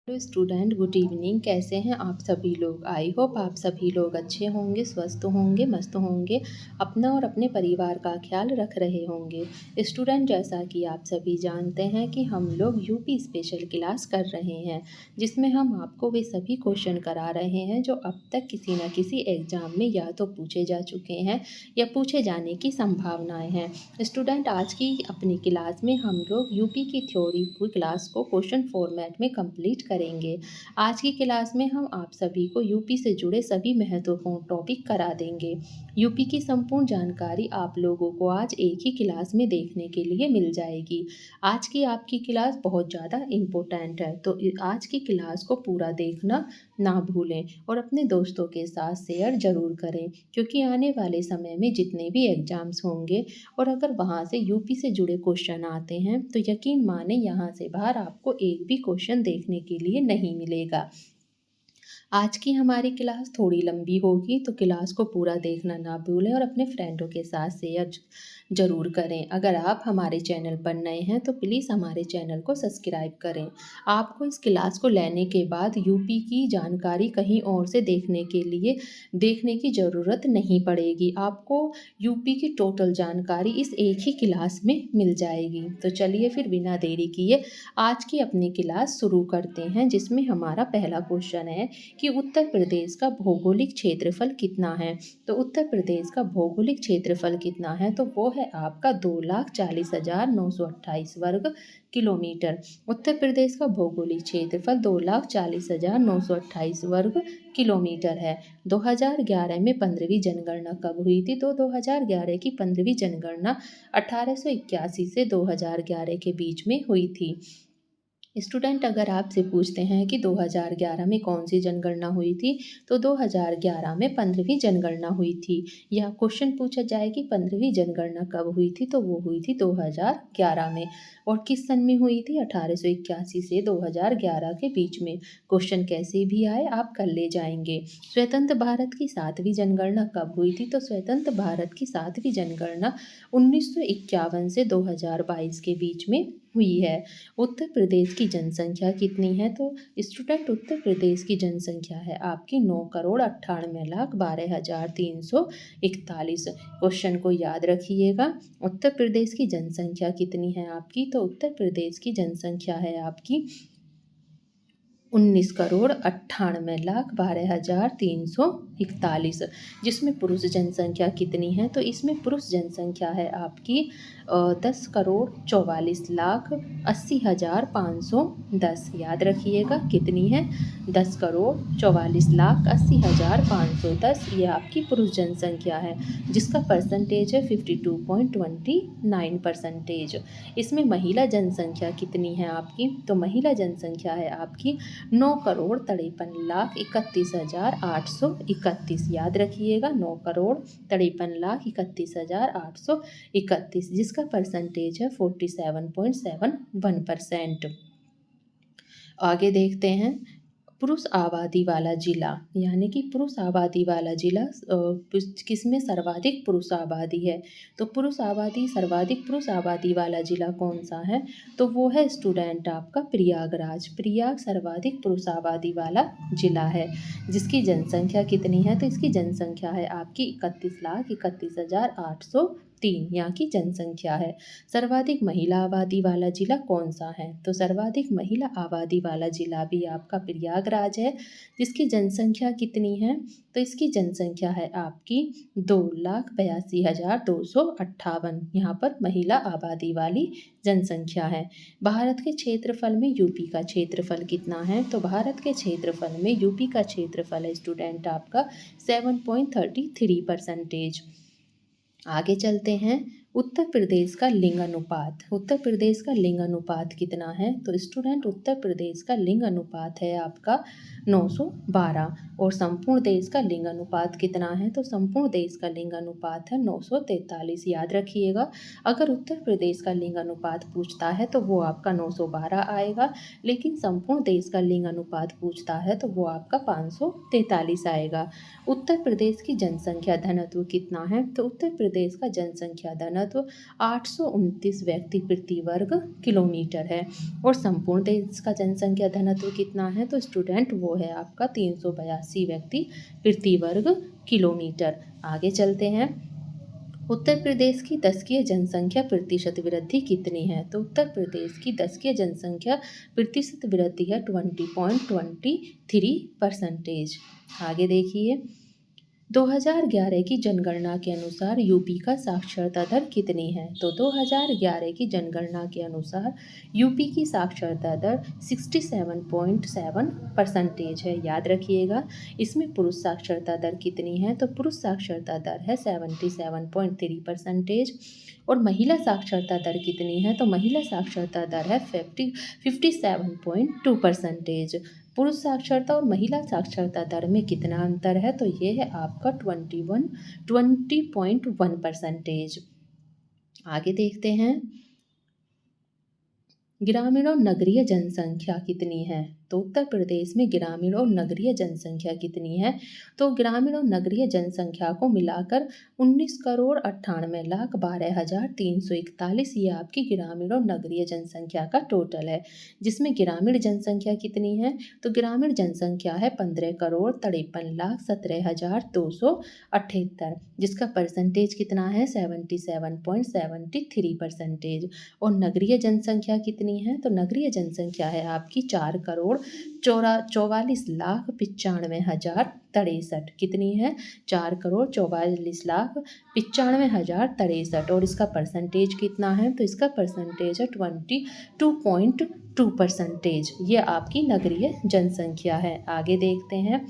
Hello student, good evening. कैसे हैं आप सभी लोग? आई होप आप सभी लोग अच्छे होंगे, स्वस्थ होंगे, मस्त होंगे, अपना और अपने परिवार का ख्याल रख रहे होंगे। स्टूडेंट, जैसा कि आप सभी जानते हैं कि हम लोग यूपी स्पेशल क्लास कर रहे हैं, जिसमें हम आपको वे सभी क्वेश्चन करा रहे हैं जो अब तक किसी न किसी एग्ज़ाम में या तो पूछे जा चुके हैं या पूछे जाने की संभावनाएँ हैं। स्टूडेंट, आज की अपनी क्लास में हम लोग यूपी की थ्योरी की क्लास को क्वेश्चन फॉर्मेट में कंप्लीट करेंगे। आज की क्लास में हम आप सभी को यूपी से जुड़े सभी महत्वपूर्ण टॉपिक करा देंगे। यूपी की संपूर्ण जानकारी आप लोगों को आज एक ही क्लास में देखने के लिए मिल जाएगी। आज की आपकी क्लास बहुत ज़्यादा इम्पोर्टेंट है, तो आज की क्लास को पूरा देखना ना भूलें और अपने दोस्तों के साथ शेयर ज़रूर करें, क्योंकि आने वाले समय में जितने भी एग्ज़ाम्स होंगे और अगर वहाँ से यूपी से जुड़े क्वेश्चन आते हैं तो यकीन माने यहाँ से बाहर आपको एक भी क्वेश्चन देखने के लिए नहीं मिलेगा। आज की हमारी क्लास थोड़ी लंबी होगी, तो क्लास को पूरा देखना ना भूलें और अपने फ्रेंडों के साथ शेयर ज़रूर करें। अगर आप हमारे चैनल पर नए हैं तो प्लीज़ हमारे चैनल को सब्सक्राइब करें। आपको इस क्लास को लेने के बाद यूपी की जानकारी कहीं और से देखने की ज़रूरत नहीं पड़ेगी। आपको यूपी की टोटल जानकारी इस एक ही क्लास में मिल जाएगी। तो चलिए फिर बिना देरी किए आज की अपनी क्लास शुरू करते हैं, जिसमें हमारा पहला क्वेश्चन है कि उत्तर प्रदेश का भौगोलिक क्षेत्रफल कितना है। तो उत्तर प्रदेश का भौगोलिक क्षेत्रफल कितना है, तो वो है आपका 2,40,928 वर्ग किलोमीटर। उत्तर प्रदेश का भौगोलिक क्षेत्रफल 2,40,928 वर्ग किलोमीटर है। 2011 में 15वीं जनगणना कब हुई थी? तो 2011 की 15वीं जनगणना 1881 से 2011 के बीच में हुई थी। स्टूडेंट, अगर आपसे पूछते हैं कि 2011 में कौन सी जनगणना हुई थी, तो 2011 में 15वीं जनगणना हुई थी। या क्वेश्चन पूछा जाए कि 15वीं जनगणना कब हुई थी, तो वो हुई थी 2011 में। और किस सन में हुई थी? 1881 से 2011 के बीच में। क्वेश्चन कैसे भी आए आप कर ले जाएंगे। स्वतंत्र भारत की 7वीं जनगणना कब हुई थी? तो स्वतंत्र भारत की 7वीं जनगणना 1951 से 2022 के बीच में हुई है। उत्तर प्रदेश की जनसंख्या कितनी है? तो स्टूडेंट, उत्तर प्रदेश की जनसंख्या है आपकी 9,98,12,341। क्वेश्चन को याद रखिएगा। उत्तर प्रदेश की जनसंख्या कितनी है आपकी? तो उत्तर प्रदेश की जनसंख्या है आपकी 19,98,12,341। जिसमें पुरुष जनसंख्या कितनी है? तो इसमें पुरुष जनसंख्या है आपकी 10,44,80,510। याद रखिएगा कितनी है? 10,44,80,510 ये आपकी पुरुष जनसंख्या है, जिसका परसेंटेज है 52.29%। इसमें महिला जनसंख्या कितनी है आपकी? तो महिला जनसंख्या है आपकी 9,53,31,831। याद रखिएगा 9,53,31,831, जिसका परसेंटेज है 47.71%। आगे देखते हैं। पुरुष आबादी वाला जिला, यानी कि पुरुष आबादी वाला जिला किसमें सर्वाधिक पुरुष आबादी है? तो सर्वाधिक पुरुष आबादी वाला जिला कौन सा है? तो वो है स्टूडेंट आपका प्रयागराज। प्रयाग सर्वाधिक पुरुष आबादी वाला जिला है, जिसकी जनसंख्या कितनी है? तो इसकी जनसंख्या है आपकी 31,31,803 यहाँ की जनसंख्या है। सर्वाधिक महिला आबादी वाला जिला कौन सा है? तो सर्वाधिक महिला आबादी वाला जिला भी आपका प्रयागराज है, जिसकी जनसंख्या कितनी है? तो इसकी जनसंख्या है आपकी 2,82,258। यहाँ पर महिला आबादी वाली जनसंख्या है। भारत के क्षेत्रफल में यूपी का क्षेत्रफल कितना है? तो भारत के क्षेत्रफल में यूपी का क्षेत्रफल है स्टूडेंट आपका 7.33%। आगे चलते हैं। उत्तर प्रदेश का लिंग अनुपात। उत्तर प्रदेश का लिंग अनुपात कितना है? तो स्टूडेंट, उत्तर प्रदेश का लिंग अनुपात है आपका 912। और संपूर्ण देश का लिंग अनुपात कितना है? तो संपूर्ण देश का लिंग अनुपात है 943। याद रखिएगा, अगर उत्तर प्रदेश का लिंग अनुपात पूछता है तो वो आपका 912 आएगा, लेकिन संपूर्ण देश का लिंग अनुपात पूछता है तो वो आपका 543 आएगा। उत्तर प्रदेश की जनसंख्या घनत्व कितना है? तो उत्तर प्रदेश का जनसंख्या घनत्व घनत्व 829 व्यक्ति प्रति वर्ग किलोमीटर है। और संपूर्ण देश का जनसंख्या घनत्व कितना है? तो स्टूडेंट वो है आपका 382 व्यक्ति प्रति वर्ग किलोमीटर। आगे चलते हैं। उत्तर प्रदेश की दशकीय जनसंख्या प्रतिशत वृद्धि कितनी है? तो उत्तर प्रदेश की दशकीय जनसंख्या प्रतिशत वृद्धि है 20.23%। आगे देखिए, 2011 की जनगणना के अनुसार यूपी का साक्षरता दर कितनी है? तो 2011 की जनगणना के अनुसार यूपी की साक्षरता दर 67.7% है। याद रखिएगा। इसमें पुरुष साक्षरता दर कितनी है? तो पुरुष साक्षरता दर है 77.3% और महिला साक्षरता दर कितनी है? तो महिला साक्षरता दर है 57.2%। पुरुष साक्षरता और महिला साक्षरता दर में कितना अंतर है? तो ये है आपका 20.1%। आगे देखते हैं। ग्रामीण और नगरीय जनसंख्या कितनी है? तो उत्तर प्रदेश में ग्रामीण और नगरीय जनसंख्या कितनी है? तो ग्रामीण और नगरीय जनसंख्या को मिलाकर 19,98,12,341 ये आपकी ग्रामीण और नगरीय जनसंख्या का टोटल है। जिसमें ग्रामीण जनसंख्या कितनी है? तो ग्रामीण जनसंख्या है 15,53,17,278, जिसका परसेंटेज कितना है? 77.73%। और नगरीय जनसंख्या कितनी है? तो नगरीय जनसंख्या है आपकी 4,44,95,063। कितनी है? 4,44,95,063 और इसका परसेंटेज कितना है? तो इसका परसेंटेज है 22.2%। ये आपकी नगरीय जनसंख्या है। आगे देखते हैं।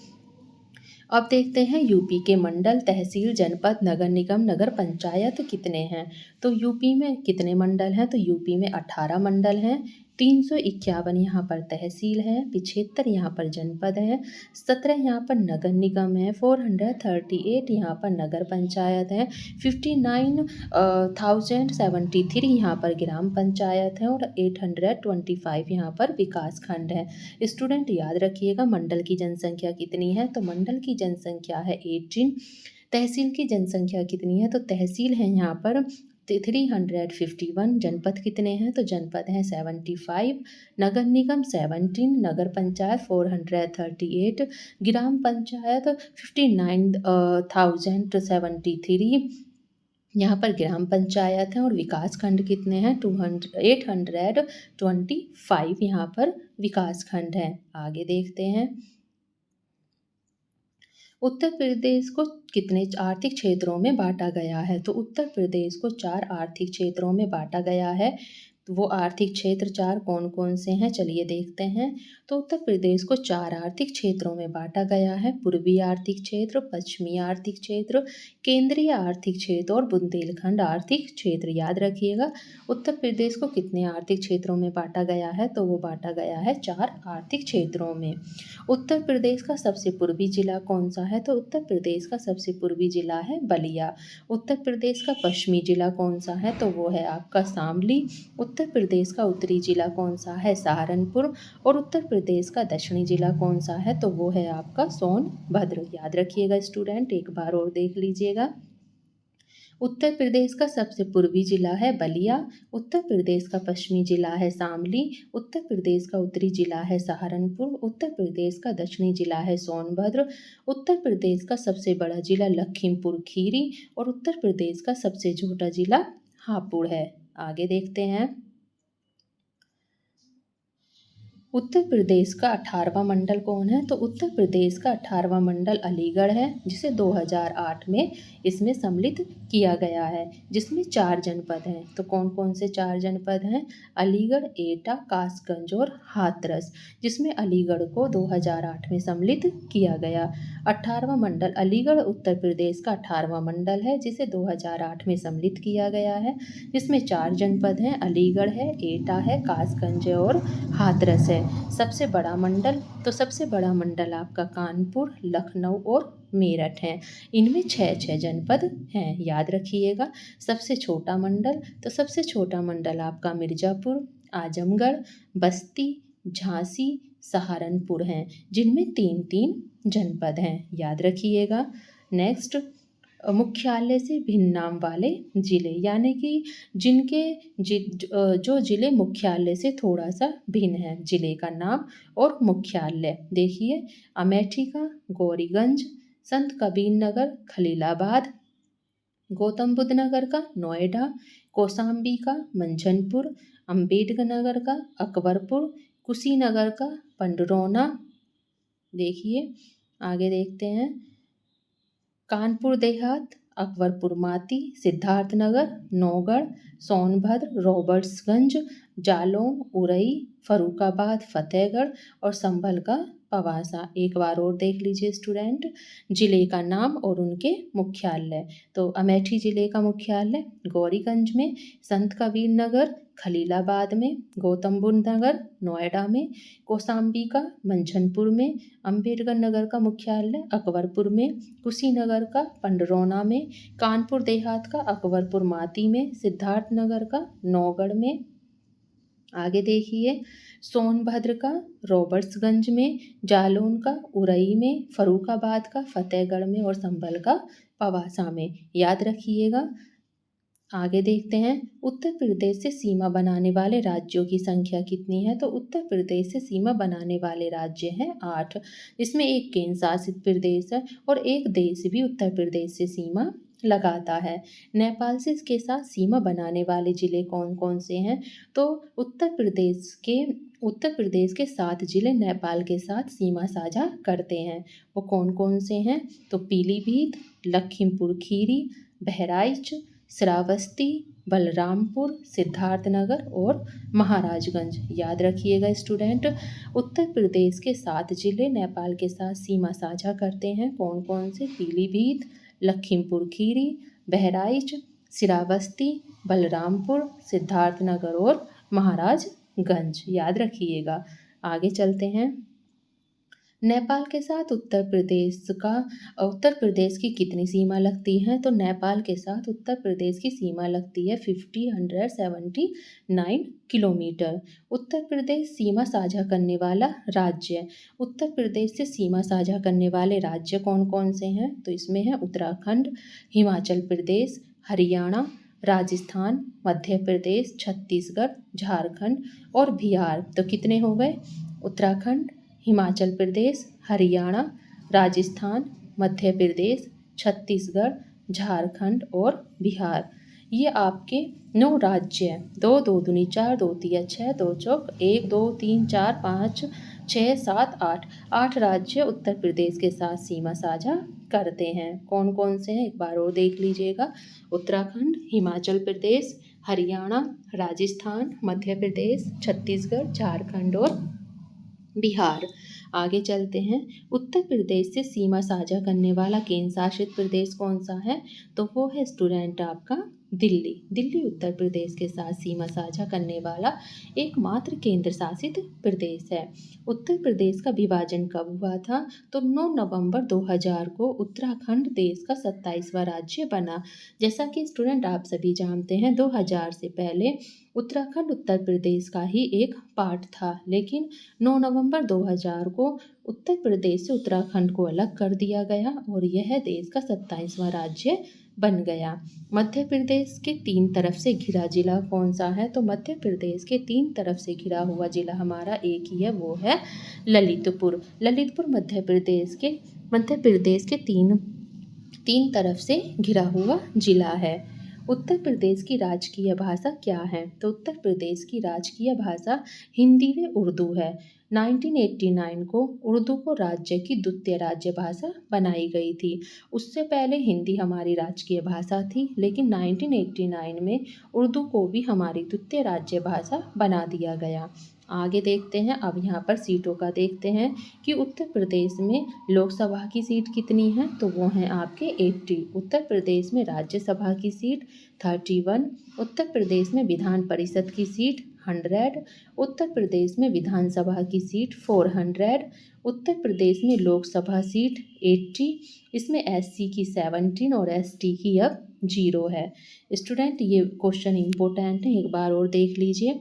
अब देखते हैं यूपी के मंडल, तहसील, जनपद, नगर निगम, नगर पंचायत कितने हैं? तो यूपी में कितने मंडल हैं? तो यूपी में 18 मंडल हैं, 351 यहाँ पर तहसील है, 75 यहाँ पर जनपद है, 17 यहाँ पर नगर निगम है, 438 यहाँ पर नगर पंचायत है, 59,073 यहाँ पर ग्राम पंचायत है और 825 यहाँ पर विकास खंड है। स्टूडेंट याद रखिएगा, मंडल की जनसंख्या कितनी है? तो मंडल की जनसंख्या है 18। तहसील की जनसंख्या कितनी है? तो तहसील है यहाँ पर 351। जनपद कितने हैं? तो जनपद हैं 75। नगर निगम 17, नगर पंचायत 438, ग्राम पंचायत 59,073 यहाँ पर ग्राम पंचायत है और विकास खंड कितने हैं? 825 यहाँ पर विकास खंड है। आगे देखते हैं। उत्तर प्रदेश को कितने आर्थिक क्षेत्रों में बांटा गया है? तो उत्तर प्रदेश को 4 आर्थिक क्षेत्रों में बांटा गया है। तो वो आर्थिक क्षेत्र 4 कौन कौन से हैं? चलिए देखते हैं। तो उत्तर प्रदेश को 4 आर्थिक क्षेत्रों में बांटा गया है। पूर्वी आर्थिक क्षेत्र, पश्चिमी आर्थिक क्षेत्र, केंद्रीय आर्थिक क्षेत्र और बुंदेलखंड आर्थिक क्षेत्र। याद रखिएगा, उत्तर प्रदेश को कितने आर्थिक क्षेत्रों में बांटा गया है? तो वो बांटा गया है 4 आर्थिक क्षेत्रों में। उत्तर प्रदेश का सबसे पूर्वी जिला कौन सा है? तो उत्तर प्रदेश का सबसे पूर्वी जिला है बलिया। उत्तर प्रदेश का पश्चिमी जिला कौन सा है? तो वो है आपका शामली। उत्तर प्रदेश का उत्तरी जिला कौन सा है? सहारनपुर। और उत्तर प्रदेश का दक्षिणी जिला कौन सा है? तो वो है आपका सोनभद्र। याद रखिएगा स्टूडेंट, एक बार और देख लीजिएगा। उत्तर प्रदेश का सबसे पूर्वी जिला है बलिया। उत्तर प्रदेश का पश्चिमी जिला है शामली। उत्तर प्रदेश का उत्तरी जिला है सहारनपुर। उत्तर प्रदेश का दक्षिणी जिला है सोनभद्र। उत्तर प्रदेश का सबसे बड़ा जिला लखीमपुर खीरी और उत्तर प्रदेश का सबसे छोटा जिला हापुड़ है। आगे देखते हैं। उत्तर प्रदेश का 18वां मंडल कौन है? तो उत्तर प्रदेश का 18वां मंडल अलीगढ़ है, जिसे 2008 में इसमें सम्मिलित किया गया है, जिसमें 4 जनपद हैं। तो कौन कौन से 4 जनपद हैं? अलीगढ़, एटा, कासगंज और हाथरस, जिसमें अलीगढ़ को 2008 में सम्मिलित किया गया। 18वां मंडल अलीगढ़ उत्तर प्रदेश का 18वां मंडल है, जिसे 2008 में सम्मिलित किया गया है, जिसमें 4 जनपद हैं, अलीगढ़ है, एटा है, कासगंज और हाथरस है। सबसे बड़ा मंडल, तो सबसे बड़ा मंडल आपका कानपुर, लखनऊ और मेरठ है। इनमें 6 जनपद हैं। याद रखिएगा। सबसे छोटा मंडल, तो सबसे छोटा मंडल आपका मिर्ज़ापुर, आजमगढ़, बस्ती, झांसी, सहारनपुर हैं, जिनमें 3 जनपद हैं। याद रखिएगा। नेक्स्ट, मुख्यालय से भिन्न नाम वाले जिले, यानी कि जिनके जो जिले मुख्यालय से थोड़ा सा भिन्न है, जिले का नाम और मुख्यालय। देखिए, अमेठी का गौरीगंज, संत कबीर नगर खलीलाबाद, गौतम बुद्ध नगर का नोएडा, कौशाम्बी का मंझनपुर, अम्बेडकर नगर का अकबरपुर, कुशीनगर का पंडरौना। देखिए, आगे देखते हैं, कानपुर देहात, अकबरपुर माती, सिद्धार्थनगर, नौगढ़, सोनभद्र, रॉबर्ट्सगंज, जालौन, उरई, फरुखाबाद, फतेहगढ़ और संभल का पवासा। एक बार और देख लीजिए स्टूडेंट, जिले का नाम और उनके मुख्यालय। तो अमेठी जिले का मुख्यालय गौरीगंज में, संत कबीर नगर खलीलाबाद में, गौतम बुद्ध नगर नोएडा में, कौशाम्बी का मंझनपुर में, अम्बेडकर नगर का मुख्यालय अकबरपुर में, कुशीनगर का पंडरौना में, कानपुर देहात का अकबरपुर माती में, सिद्धार्थनगर का नौगढ़ में। आगे देखिए, सोनभद्र का रॉबर्ट्सगंज में, जालौन का उरई में, फरुखाबाद का फतेहगढ़ में और संभल का पवासा में। याद रखिएगा। आगे देखते हैं, उत्तर प्रदेश से सीमा बनाने वाले राज्यों की संख्या कितनी है। तो उत्तर प्रदेश से सीमा बनाने वाले राज्य हैं 8, इसमें एक केंद्र शासित प्रदेश है और एक देश भी उत्तर प्रदेश से सीमा लगाता है। नेपाल से इसके साथ सीमा बनाने वाले जिले कौन कौन से हैं। तो उत्तर प्रदेश के 7 जिले नेपाल के साथ सीमा साझा करते हैं। वो कौन कौन से हैं। तो पीलीभीत, लखीमपुर खीरी, बहराइच, श्रावस्ती, बलरामपुर, सिद्धार्थनगर और महाराजगंज। याद रखिएगा स्टूडेंट, उत्तर प्रदेश के 7 जिले नेपाल के साथ सीमा साझा करते हैं। कौन कौन से। पीलीभीत, लखीमपुर खीरी, बहराइच, श्रावस्ती, बलरामपुर, सिद्धार्थनगर और महाराजगंज। याद रखिएगा। आगे चलते हैं, नेपाल के साथ उत्तर प्रदेश की कितनी सीमा लगती है। तो नेपाल के साथ उत्तर प्रदेश की सीमा लगती है 50,179 किलोमीटर। उत्तर प्रदेश सीमा साझा करने वाला राज्य। उत्तर प्रदेश से सीमा साझा करने वाले राज्य कौन कौन से हैं। तो इसमें है उत्तराखंड, हिमाचल प्रदेश, हरियाणा, राजस्थान, मध्य प्रदेश, छत्तीसगढ़, झारखंड और बिहार। तो कितने हो गए। उत्तराखंड, हिमाचल प्रदेश, हरियाणा, राजस्थान, मध्य प्रदेश, छत्तीसगढ़, झारखंड और बिहार। ये आपके 9 राज्य हैं। 2 2 दूनी 4, 2 तिया 6, 2 चौक 1 2 3 4 5 6 7 8 8 राज्य उत्तर प्रदेश के साथ सीमा साझा करते हैं। कौन कौन से हैं एक बार और देख लीजिएगा। उत्तराखंड, हिमाचल प्रदेश, हरियाणा, राजस्थान, मध्य प्रदेश, छत्तीसगढ़, झारखंड और बिहार। आगे चलते हैं, उत्तर प्रदेश से सीमा साझा करने वाला केंद्र शासित प्रदेश कौन सा है। तो वो है स्टूडेंट आपका दिल्ली। दिल्ली उत्तर प्रदेश के साथ सीमा साझा करने वाला एकमात्र केंद्र शासित प्रदेश है। उत्तर प्रदेश का विभाजन कब हुआ था। तो 9 नवंबर 2000 को उत्तराखंड देश का 27वां राज्य बना। जैसा कि स्टूडेंट आप सभी जानते हैं, 2000 से पहले उत्तराखंड उत्तर प्रदेश का ही एक पार्ट था, लेकिन 9 नवंबर 2000 को उत्तर प्रदेश से उत्तराखंड को अलग कर दिया गया और यह देश का 27वां राज्य बन गया। मध्य प्रदेश के 3 तरफ से घिरा जिला कौन सा है। तो मध्य प्रदेश के 3 तरफ से घिरा हुआ जिला हमारा एक ही है, वो है ललितपुर। ललितपुर मध्य प्रदेश के तीन तरफ से घिरा हुआ जिला है। उत्तर प्रदेश की राजकीय भाषा क्या है। तो उत्तर प्रदेश की राजकीय भाषा हिंदी व उर्दू है। 1989 को उर्दू को राज्य की द्वितीय राज्य भाषा बनाई गई थी। उससे पहले हिंदी हमारी राजकीय भाषा थी, लेकिन 1989 में उर्दू को भी हमारी द्वितीय राज्य भाषा बना दिया गया। आगे देखते हैं, अब यहाँ पर सीटों का देखते हैं कि उत्तर प्रदेश में लोकसभा की सीट कितनी है। तो वो हैं आपके 80। उत्तर प्रदेश में राज्यसभा की सीट 31। उत्तर प्रदेश में विधान परिषद की सीट 100। उत्तर प्रदेश में विधानसभा की सीट 400। उत्तर प्रदेश में लोकसभा सीट 80। इसमें SC की 17 और ST की अब 0 है। स्टूडेंट, ये क्वेश्चन इम्पोर्टेंट है, एक बार और देख लीजिए।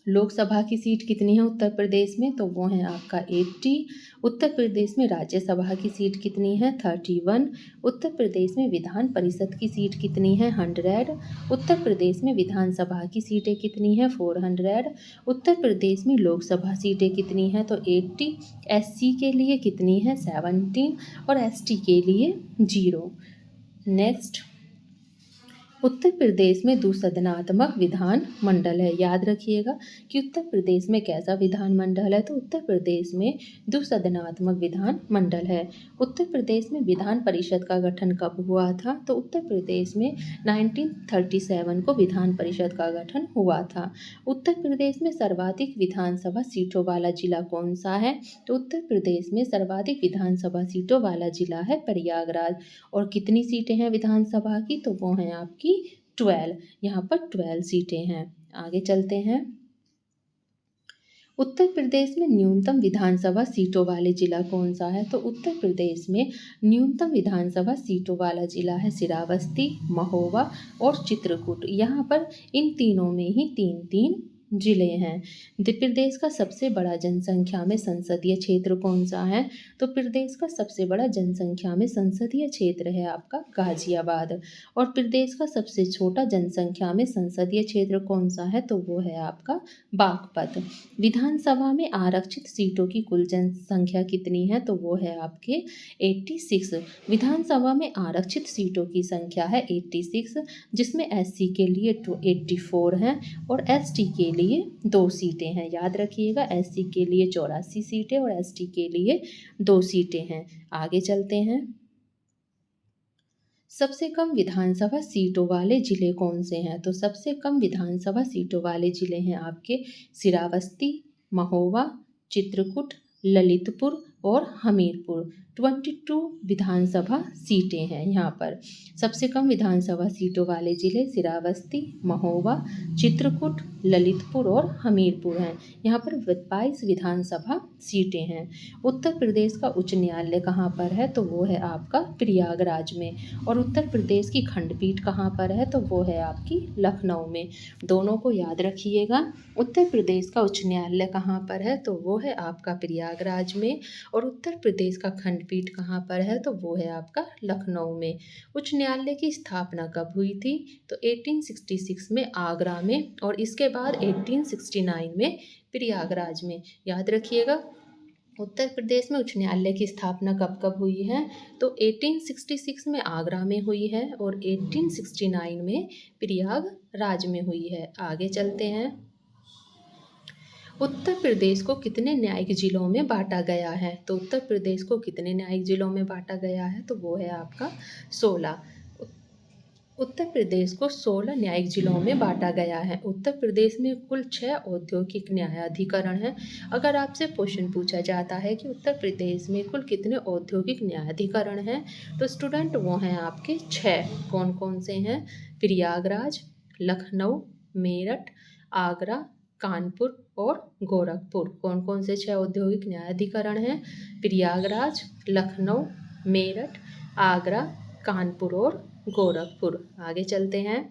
लोकसभा की सीट कितनी है उत्तर प्रदेश में, तो वो है आपका 80। उत्तर प्रदेश में राज्यसभा की सीट कितनी है, 31। उत्तर प्रदेश में विधान परिषद की सीट कितनी है, 100। उत्तर प्रदेश में विधानसभा की सीटें कितनी है, 400। उत्तर प्रदेश में लोकसभा सीटें कितनी हैं, तो 80। एससी के लिए कितनी है, 17 और एसटी के लिए 0। नेक्स्ट, उत्तर प्रदेश में द्विसदनात्मक विधान मंडल है। याद रखिएगा कि उत्तर प्रदेश में कैसा विधान मंडल है, तो उत्तर प्रदेश में द्विसदनात्मक विधान मंडल है। उत्तर प्रदेश में विधान परिषद का गठन कब हुआ था, तो उत्तर प्रदेश में 1937 को विधान परिषद का गठन हुआ था। उत्तर प्रदेश में सर्वाधिक विधानसभा सीटों वाला जिला कौन सा है, तो उत्तर प्रदेश में सर्वाधिक विधानसभा सीटों वाला जिला है प्रयागराज। और कितनी सीटें हैं विधानसभा की, तो वो हैं आपकी 12। यहाँ पर 12 सीटें हैं। आगे चलते हैं। उत्तर प्रदेश में न्यूनतम विधानसभा सीटों वाले जिला कौन सा है, तो उत्तर प्रदेश में न्यूनतम विधानसभा सीटों वाला जिला है श्रावस्ती, महोबा और चित्रकूट। यहाँ पर इन तीनों में ही 3-3 जिले हैं। प्रदेश का सबसे बड़ा जनसंख्या में संसदीय क्षेत्र कौन सा है, तो प्रदेश का सबसे बड़ा जनसंख्या में संसदीय क्षेत्र है आपका गाजियाबाद। और प्रदेश का सबसे छोटा जनसंख्या में संसदीय क्षेत्र कौन सा है, तो वो है आपका बागपत। विधानसभा में आरक्षित सीटों की कुल जनसंख्या कितनी है, तो वो है आपके 86। विधानसभा में आरक्षित सीटों की संख्या है 86, जिसमें एससी के लिए 84 हैं और एसटी के लिए 2 सीटें हैं। याद रखिएगा, एससी के लिए 84 सीटें और एसटी के लिए 2 सीटें हैं। आगे चलते हैं। सबसे कम विधानसभा सीटों वाले जिले कौन से हैं, तो सबसे कम विधानसभा सीटों वाले जिले हैं आपके श्रावस्ती, महोबा, चित्रकूट, ललितपुर और हमीरपुर। 22 विधानसभा सीटें हैं यहाँ पर। सबसे कम विधानसभा सीटों वाले जिले श्रावस्ती, महोबा, चित्रकूट, ललितपुर और हमीरपुर हैं। यहाँ पर 22 विधानसभा सीटें हैं। उत्तर प्रदेश का उच्च न्यायालय कहाँ पर है, तो वो है आपका प्रयागराज में। और उत्तर प्रदेश की खंडपीठ कहाँ पर है, तो वो है आपकी लखनऊ में। दोनों को याद रखिएगा। उत्तर प्रदेश का उच्च न्यायालय कहाँ पर है, तो वो है आपका प्रयागराज में। और उत्तर प्रदेश का खंडपीठ कहाँ पर है, तो वो है आपका लखनऊ में। उच्च न्यायालय की स्थापना कब हुई थी, तो 1866 में आगरा में और इसके बाद 1869 में प्रयागराज में। याद रखिएगा, उत्तर प्रदेश में उच्च न्यायालय की स्थापना कब कब हुई है, तो 1866 में आगरा में हुई है और 1869 में प्रयागराज में हुई है। आगे चलते हैं। उत्तर प्रदेश को कितने न्यायिक जिलों में बांटा गया है, तो उत्तर प्रदेश को कितने न्यायिक जिलों में बांटा गया है, तो वो है आपका 16। उत्तर प्रदेश को 16 न्यायिक जिलों में बांटा गया है। उत्तर प्रदेश में कुल 6 औद्योगिक न्यायाधिकरण हैं। अगर आपसे क्वेश्चन पूछा जाता है कि उत्तर प्रदेश में कुल कितने औद्योगिक न्यायाधिकरण हैं, तो स्टूडेंट वो हैं आपके 6। कौन कौन से हैं, प्रयागराज, लखनऊ, मेरठ, आगरा, कानपुर और गोरखपुर। कौन कौन से 6 औद्योगिक न्यायाधिकरण हैं, प्रयागराज, लखनऊ, मेरठ, आगरा, कानपुर और गोरखपुर। आगे चलते हैं।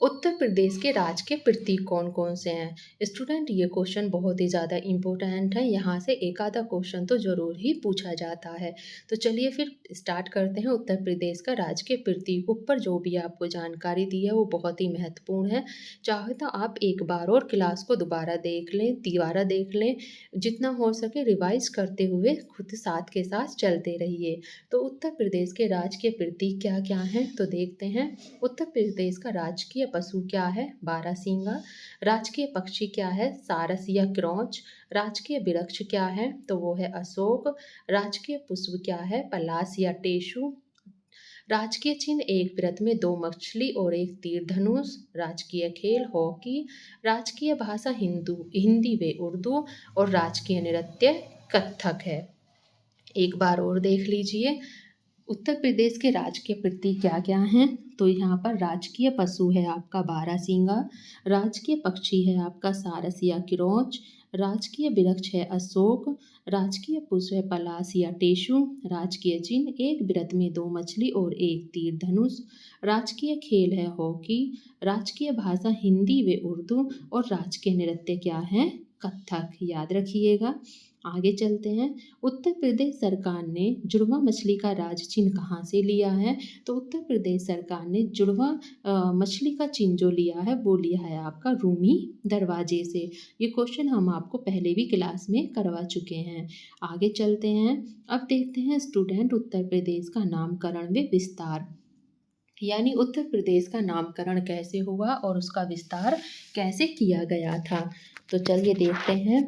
उत्तर प्रदेश के राज्य के प्रतीक कौन कौन से हैं। स्टूडेंट, ये क्वेश्चन बहुत ही ज़्यादा इम्पोर्टेंट है, यहाँ से एक आधा क्वेश्चन तो ज़रूर ही पूछा जाता है। तो चलिए फिर स्टार्ट करते हैं। उत्तर प्रदेश का राज्य के प्रतीक, ऊपर जो भी आपको जानकारी दी है वो बहुत ही महत्वपूर्ण है। चाहे तो आप एक बार और क्लास को दोबारा देख लें, जितना हो सके रिवाइज करते हुए खुद साथ के साथ चलते रहिए। तो उत्तर प्रदेश के राज्य के प्रतीक क्या क्या हैं, तो देखते हैं। उत्तर प्रदेश का राजकीय पशु क्या है, बारहसिंगा। राजकीय पक्षी क्या है, सारस या क्रौच। राजकीय वृक्ष क्या है, तो वो है अशोक। राजकीय पुष्प क्या है, पलाश या टेसु। राजकीय चिन्ह एक व्रत में 2 मछली और 1 तीर धनुष। राजकीय खेल हॉकी। राजकीय भाषा हिंदी व उर्दू। और राजकीय नृत्य कथक है। एक बार और देख लीजिए, उत्तर प्रदेश के राजकीय प्रतीक क्या क्या हैं, तो यहाँ पर राजकीय पशु है आपका बारहसिंगा। राजकीय पक्षी है आपका सारस या किरोच। राजकीय वृक्ष है अशोक, राजकीय पुष्प है पलाश या टेसु, राजकीय चिन्ह एक वृत्त में दो मछली और एक तीर धनुष, राजकीय खेल है हॉकी, राजकीय भाषा हिंदी व उर्दू और राजकीय नृत्य क्या है कथक। याद रखिएगा। आगे चलते हैं। उत्तर प्रदेश सरकार ने जुड़वा मछली का राज चिन्ह कहाँ से लिया है? तो उत्तर प्रदेश सरकार ने जुड़वा मछली का चिन्ह जो लिया है वो लिया है आपका रूमी दरवाजे से। ये क्वेश्चन हम आपको पहले भी क्लास में करवा चुके हैं। आगे चलते हैं। अब देखते हैं स्टूडेंट उत्तर प्रदेश का नामकरण व विस्तार, यानी उत्तर प्रदेश का नामकरण कैसे हुआ और उसका विस्तार कैसे किया गया था। तो चलिए देखते हैं।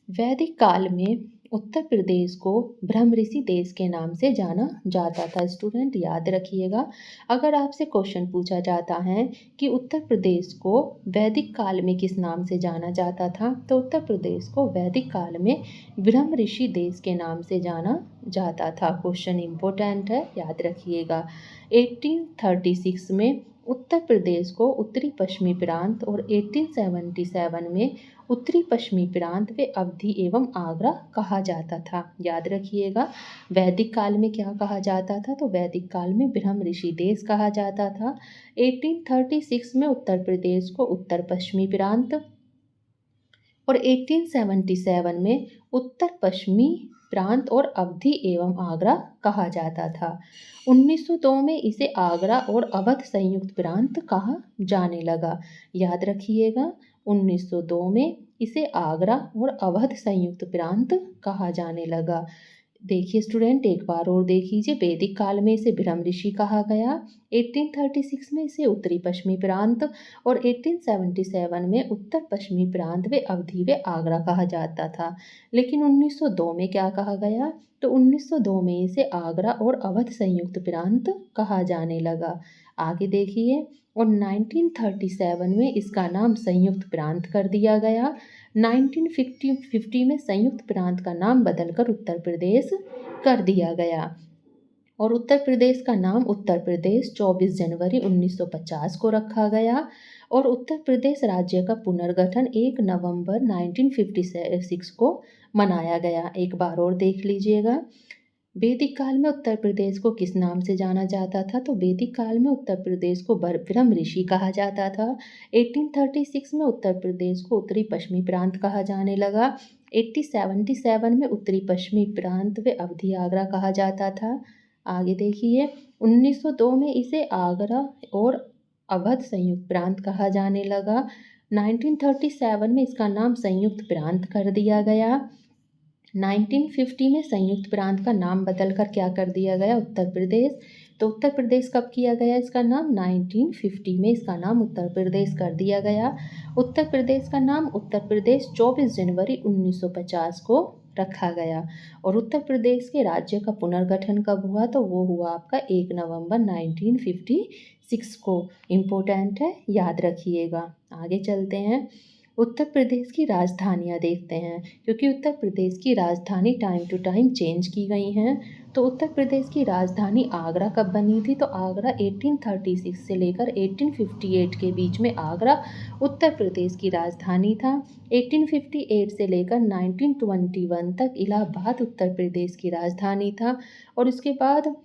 वैदिक काल में उत्तर प्रदेश को ब्रह्मऋषि देश के नाम से जाना जाता था। स्टूडेंट याद रखिएगा, अगर आपसे क्वेश्चन पूछा जाता है कि उत्तर प्रदेश को वैदिक काल में किस नाम से जाना जाता था, तो उत्तर प्रदेश को वैदिक काल में ब्रह्मऋषि देश के नाम से जाना जाता था। क्वेश्चन इम्पोर्टेंट है, याद रखिएगा। 1836 में उत्तर प्रदेश को उत्तरी पश्चिमी प्रांत और 1877 में उत्तरी पश्चिमी प्रांत व अवधी एवं आगरा कहा जाता था। याद रखिएगा, वैदिक काल में क्या कहा जाता था? तो वैदिक काल में ब्रह्मऋषि देश कहा जाता था। 1836 में उत्तर प्रदेश को उत्तर पश्चिमी प्रांत और 1877 में उत्तर पश्चिमी प्रांत और अवधी एवं आगरा कहा जाता था। 1902 में इसे आगरा और अवध संयुक्त प्रांत कहा जाने लगा। याद रखिएगा, 1902 में इसे आगरा और अवध संयुक्त प्रांत कहा जाने लगा। देखिए स्टूडेंट, एक बार और देख लीजिए। वैदिक काल में इसे ब्रह्मऋषि कहा गया, 1836 में इसे उत्तरी पश्चिमी प्रांत और 1877 में उत्तर पश्चिमी प्रांत व अवधी व आगरा कहा जाता था। लेकिन 1902 में क्या कहा गया? तो 1902 में इसे आगरा और अवध संयुक्त प्रांत कहा जाने लगा। आगे देखिए, और 1937 में इसका नाम संयुक्त प्रांत कर दिया गया। 1950 में संयुक्त प्रांत का नाम बदलकर उत्तर प्रदेश कर दिया गया और उत्तर प्रदेश का नाम उत्तर प्रदेश 24 जनवरी 1950 को रखा गया और उत्तर प्रदेश राज्य का पुनर्गठन 1 नवंबर 1956 को मनाया गया। एक बार और देख लीजिएगा। वैदिक काल में उत्तर प्रदेश को किस नाम से जाना जाता था? तो वैदिक काल में उत्तर प्रदेश को ब्रह्मऋषि कहा जाता था। 1836 में उत्तर प्रदेश को उत्तरी पश्चिमी प्रांत कहा जाने लगा। 1877 में उत्तरी पश्चिमी प्रांत व अवधी आगरा कहा जाता था। आगे देखिए, 1902 में इसे आगरा और अवध संयुक्त प्रांत कहा जाने लगा। 1937 में इसका नाम संयुक्त प्रांत कर दिया गया। 1950 में संयुक्त प्रांत का नाम बदलकर क्या कर दिया गया? उत्तर प्रदेश। तो उत्तर प्रदेश कब किया गया इसका नाम? 1950 में इसका नाम उत्तर प्रदेश कर दिया गया। उत्तर प्रदेश का नाम उत्तर प्रदेश 24 जनवरी 1950 को रखा गया और उत्तर प्रदेश के राज्य का पुनर्गठन कब हुआ? तो वो हुआ आपका 1 नवंबर 1956 को। इम्पोर्टेंट है, याद रखिएगा। आगे चलते हैं। उत्तर प्रदेश की राजधानियाँ देखते हैं, क्योंकि उत्तर प्रदेश की राजधानी टाइम टू टाइम चेंज की गई हैं। तो उत्तर प्रदेश की राजधानी आगरा कब बनी थी? तो आगरा 1836 से लेकर 1858 के बीच में आगरा उत्तर प्रदेश की राजधानी था। 1858 से लेकर 1921 तक इलाहाबाद उत्तर प्रदेश की राजधानी था और उसके बाद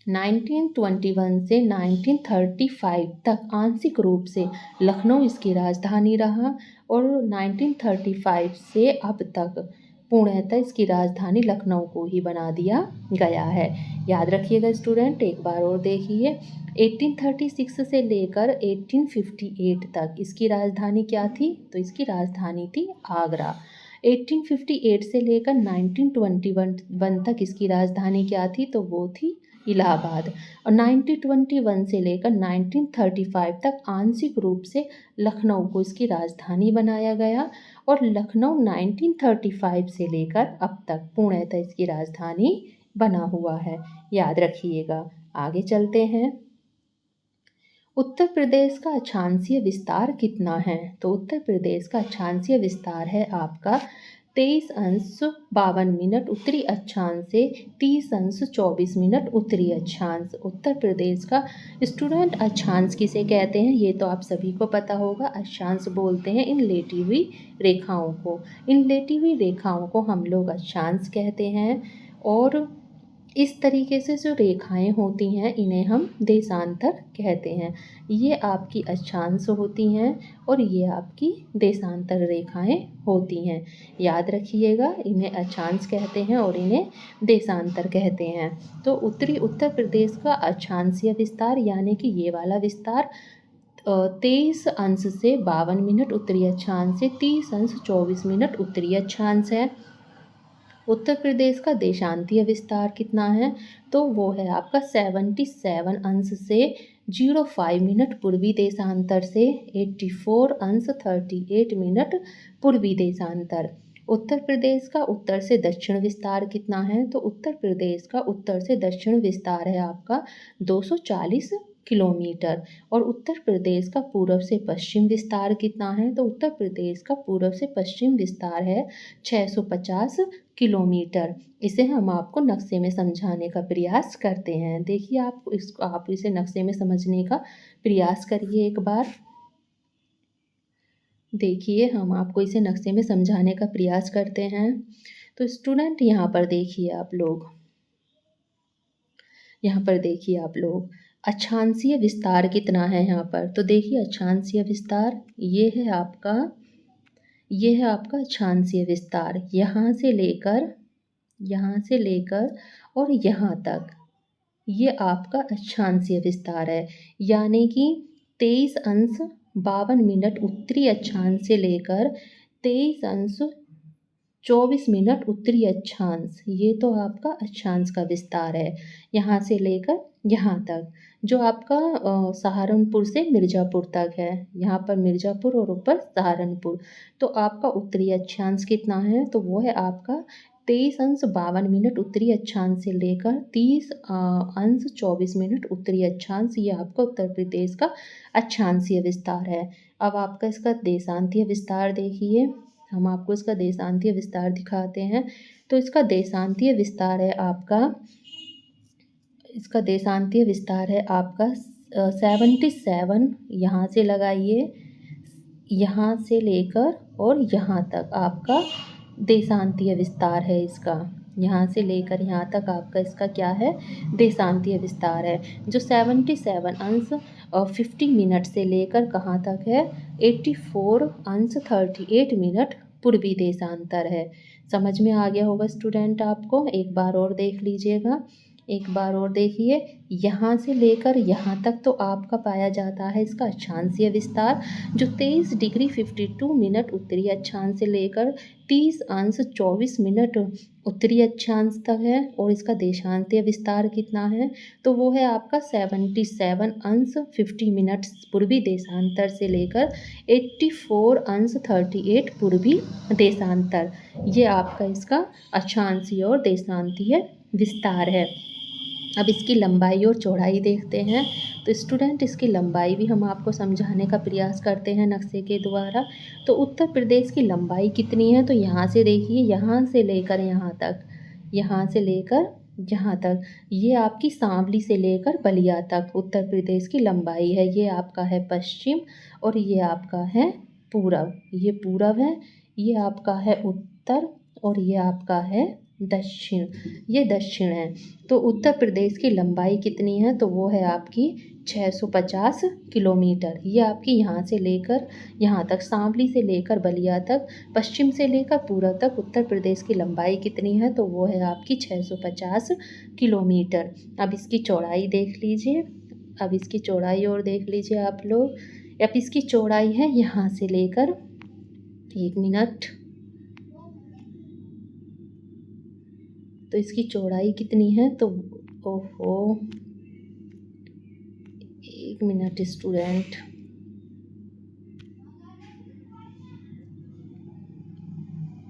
1921 से 1935 तक आंशिक रूप से लखनऊ इसकी राजधानी रहा और 1935 से अब तक पूर्णतः इसकी राजधानी लखनऊ को ही बना दिया गया है। याद रखिएगा स्टूडेंट, एक बार और देखिए। 1836 से लेकर 1858 तक इसकी राजधानी क्या थी? तो इसकी राजधानी थी आगरा। 1858 से लेकर 1921 तक इसकी राजधानी क्या थी? तो वो थी इलाहाबाद और 1921 से लेकर 1935 तक आंशिक रूप से लखनऊ को इसकी राजधानी बनाया गया और लखनऊ 1935 से लेकर अब तक पूर्णतः इसकी राजधानी बना हुआ है। याद रखिएगा। आगे चलते हैं। उत्तर प्रदेश का अक्षांशीय विस्तार कितना है? तो उत्तर प्रदेश का अक्षांशीय विस्तार है आपका 23:52 उत्तरी अक्षांश से 30:24 उत्तरी अक्षांश। उत्तर प्रदेश का स्टूडेंट अक्षांश किसे कहते हैं ये तो आप सभी को पता होगा। अक्षांश बोलते हैं इन लेटी हुई रेखाओं को। इन लेटी हुई रेखाओं को हम लोग अक्षांश कहते हैं। और इस तरीके से जो रेखाएं होती हैं इन्हें हम देशांतर कहते हैं। ये आपकी अक्षांश होती हैं और ये आपकी देशांतर रेखाएं होती हैं। याद रखिएगा, इन्हें अक्षांश कहते हैं और इन्हें देशांतर कहते हैं। तो उत्तरी उत्तर प्रदेश का अक्षांशीय विस्तार यानी कि ये वाला विस्तार 23:52 उत्तरी अक्षांश से 30:24 उत्तरी अक्षांश है। उत्तर प्रदेश का देशांतीय विस्तार कितना है तो वो है आपका 77 से 05 पूर्वी देशांतर से 84:38 पूर्वी देशांतर। उत्तर प्रदेश का उत्तर से दक्षिण विस्तार कितना है तो उत्तर प्रदेश का उत्तर से दक्षिण विस्तार है आपका 240 किलोमीटर। और उत्तर प्रदेश का पूर्व से पश्चिम विस्तार कितना है तो उत्तर प्रदेश का पूर्व से पश्चिम विस्तार है 650 किलोमीटर। इसे हम आपको नक्शे में समझाने का प्रयास करते हैं। देखिए आप इसे नक्शे में समझने का प्रयास करिए एक बार। देखिए हम आपको इसे नक्शे में समझाने का प्रयास करते हैं। तो स्टूडेंट यहाँ पर देखिए आप लोग अक्षांशीय विस्तार कितना है यहाँ पर। तो देखिए अक्षांशीय विस्तार ये है आपका अक्षांशीय विस्तार यहाँ से लेकर और यहाँ तक ये आपका अक्षांशीय विस्तार है। यानी कि 23:52 उत्तरी अक्षांश से लेकर 23:24 उत्तरी अक्षांश, ये तो आपका अक्षांश का विस्तार है यहाँ से लेकर यहाँ तक, जो आपका सहारनपुर से मिर्ज़ापुर तक है। यहाँ पर मिर्ज़ापुर और ऊपर सहारनपुर। तो आपका उत्तरी अक्षांश कितना है तो वो है आपका 23:52 उत्तरी अक्षांश से लेकर 30:24 उत्तरी अक्षांश। ये आपका उत्तर प्रदेश का अक्षांशीय विस्तार है। अब आपका इसका देशांतीय विस्तार देखिए, हम आपको इसका देशांतीय विस्तार दिखाते हैं। तो इसका देशांतीय विस्तार है आपका 77, यहाँ से लगाइए, यहाँ से लेकर और यहाँ तक आपका देशांतीय विस्तार है इसका। यहाँ से लेकर यहाँ तक आपका इसका क्या है देशांतीय विस्तार है, जो 77:50 से लेकर कहाँ तक है 84:38 पूर्वी देशांतर है। समझ में आ गया होगा स्टूडेंट आपको। एक बार और देख लीजिएगा, एक बार और देखिए, यहाँ से लेकर यहाँ तक तो आपका पाया जाता है इसका अक्षांशीय विस्तार, जो 23°52 उत्तरी अक्षांश से लेकर 30:24 उत्तरी अक्षांश तक है। और इसका देशांतीय विस्तार कितना है तो वो है आपका 77:50 पूर्वी देशांतर से लेकर 84:38 पूर्वी देशांतर। ये आपका इसका अक्षांशीय और देशांतीय विस्तार है। अब इसकी लंबाई और चौड़ाई देखते हैं। तो स्टूडेंट इसकी लंबाई भी हम आपको समझाने का प्रयास करते हैं नक्शे के द्वारा। तो उत्तर प्रदेश की लंबाई कितनी है तो यहाँ से देखिए, यहाँ से लेकर यहाँ तक ये आपकी सांवली से लेकर बलिया तक उत्तर प्रदेश की लंबाई है। ये आपका है पश्चिम और ये आपका है पूरब। ये पूरब है, ये आपका है उत्तर और ये आपका है दक्षिण, ये दक्षिण है। तो उत्तर प्रदेश की लंबाई कितनी है तो वो है आपकी 650 किलोमीटर। ये आपकी यहाँ से लेकर यहाँ तक, सांवली से लेकर बलिया तक, पश्चिम से लेकर पूरब तक उत्तर प्रदेश की लंबाई कितनी है तो वो है आपकी 650 किलोमीटर। अब इसकी चौड़ाई देख लीजिए, अब इसकी चौड़ाई और देख लीजिए आप लोग। अब इसकी चौड़ाई है यहाँ से लेकर, एक मिनट, तो इसकी चौड़ाई कितनी है तो एक मिनट स्टूडेंट,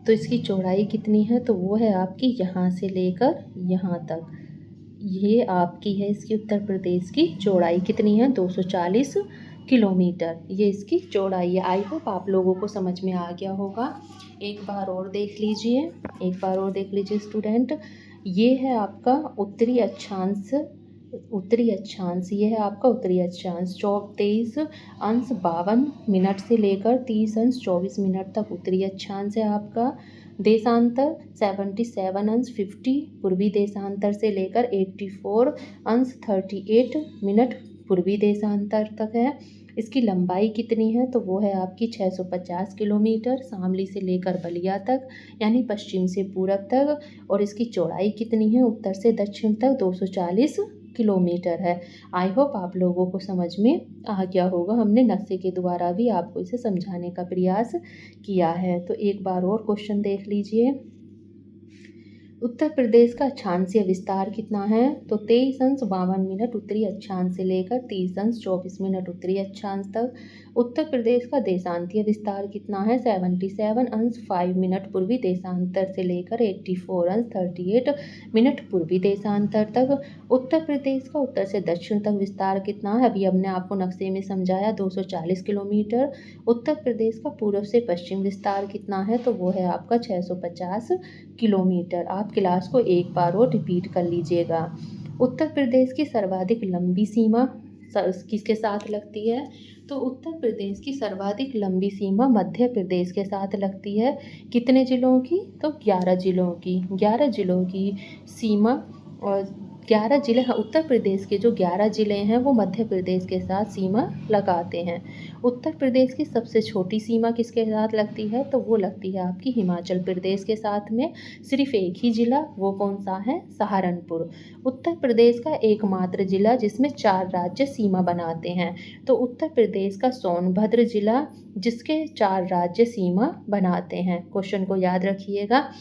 तो इसकी चौड़ाई कितनी है तो वो है आपकी यहाँ से लेकर यहाँ तक। ये आपकी है इसकी उत्तर प्रदेश की चौड़ाई कितनी है 240 किलोमीटर ये इसकी चौड़ाई है। आई होप आप लोगों को समझ में आ गया होगा। एक बार और देख लीजिए स्टूडेंट, ये है आपका उत्तरी अक्षांश। ये है आपका उत्तरी अक्षांश। 23:52 से लेकर 30:24 तक उत्तरी अक्षांश है आपका। देशांतर 77:50 पूर्वी देशांतर से लेकर 84:38 पूर्वी देशांतर तक है। इसकी लंबाई कितनी है, तो वो है आपकी 650 किलोमीटर शामली से लेकर बलिया तक, यानी पश्चिम से पूरब तक। और इसकी चौड़ाई कितनी है, उत्तर से दक्षिण तक 240 किलोमीटर है। आई होप आप लोगों को समझ में आ गया होगा। हमने नक्शे के द्वारा भी आपको इसे समझाने का प्रयास किया है। तो एक बार और क्वेश्चन देख लीजिए। उत्तर प्रदेश का अक्षांशीय विस्तार कितना है, तो 23:52 उत्तरी अक्षांश से लेकर 30:24 उत्तरी अक्षांश तक। उत्तर प्रदेश का देशांतीय विस्तार कितना है, 77:05 पूर्वी देशांतर से लेकर 84:38 पूर्वी देशांतर तक। उत्तर प्रदेश का उत्तर से दक्षिण तक विस्तार कितना है, अभी हमने आपको नक्शे में समझाया, 240 किलोमीटर। उत्तर प्रदेश का पूर्व से पश्चिम विस्तार कितना है, तो वो है आपका 650 किलोमीटर। आप क्लास को एक बार और रिपीट कर लीजिएगा। उत्तर प्रदेश की सर्वाधिक लंबी सीमा किसके साथ लगती है, तो उत्तर प्रदेश की सर्वाधिक लंबी सीमा मध्य प्रदेश के साथ लगती है। कितने जिलों की, तो 11 जिलों की। 11 जिलों की सीमा, और 11 जिले, उत्तर प्रदेश के जो 11 ज़िले हैं वो मध्य प्रदेश के साथ सीमा लगाते हैं। उत्तर प्रदेश की सबसे छोटी सीमा किसके साथ लगती है, तो वो लगती है आपकी हिमाचल प्रदेश के साथ में। सिर्फ एक ही ज़िला, वो कौन सा है, सहारनपुर। उत्तर प्रदेश का एकमात्र ज़िला जिसमें 4 राज्य सीमा बनाते हैं, तो उत्तर प्रदेश का सोनभद्र ज़िला, जिसके 4 राज्य सीमा बनाते हैं। क्वेश्चन को याद रखिएगा।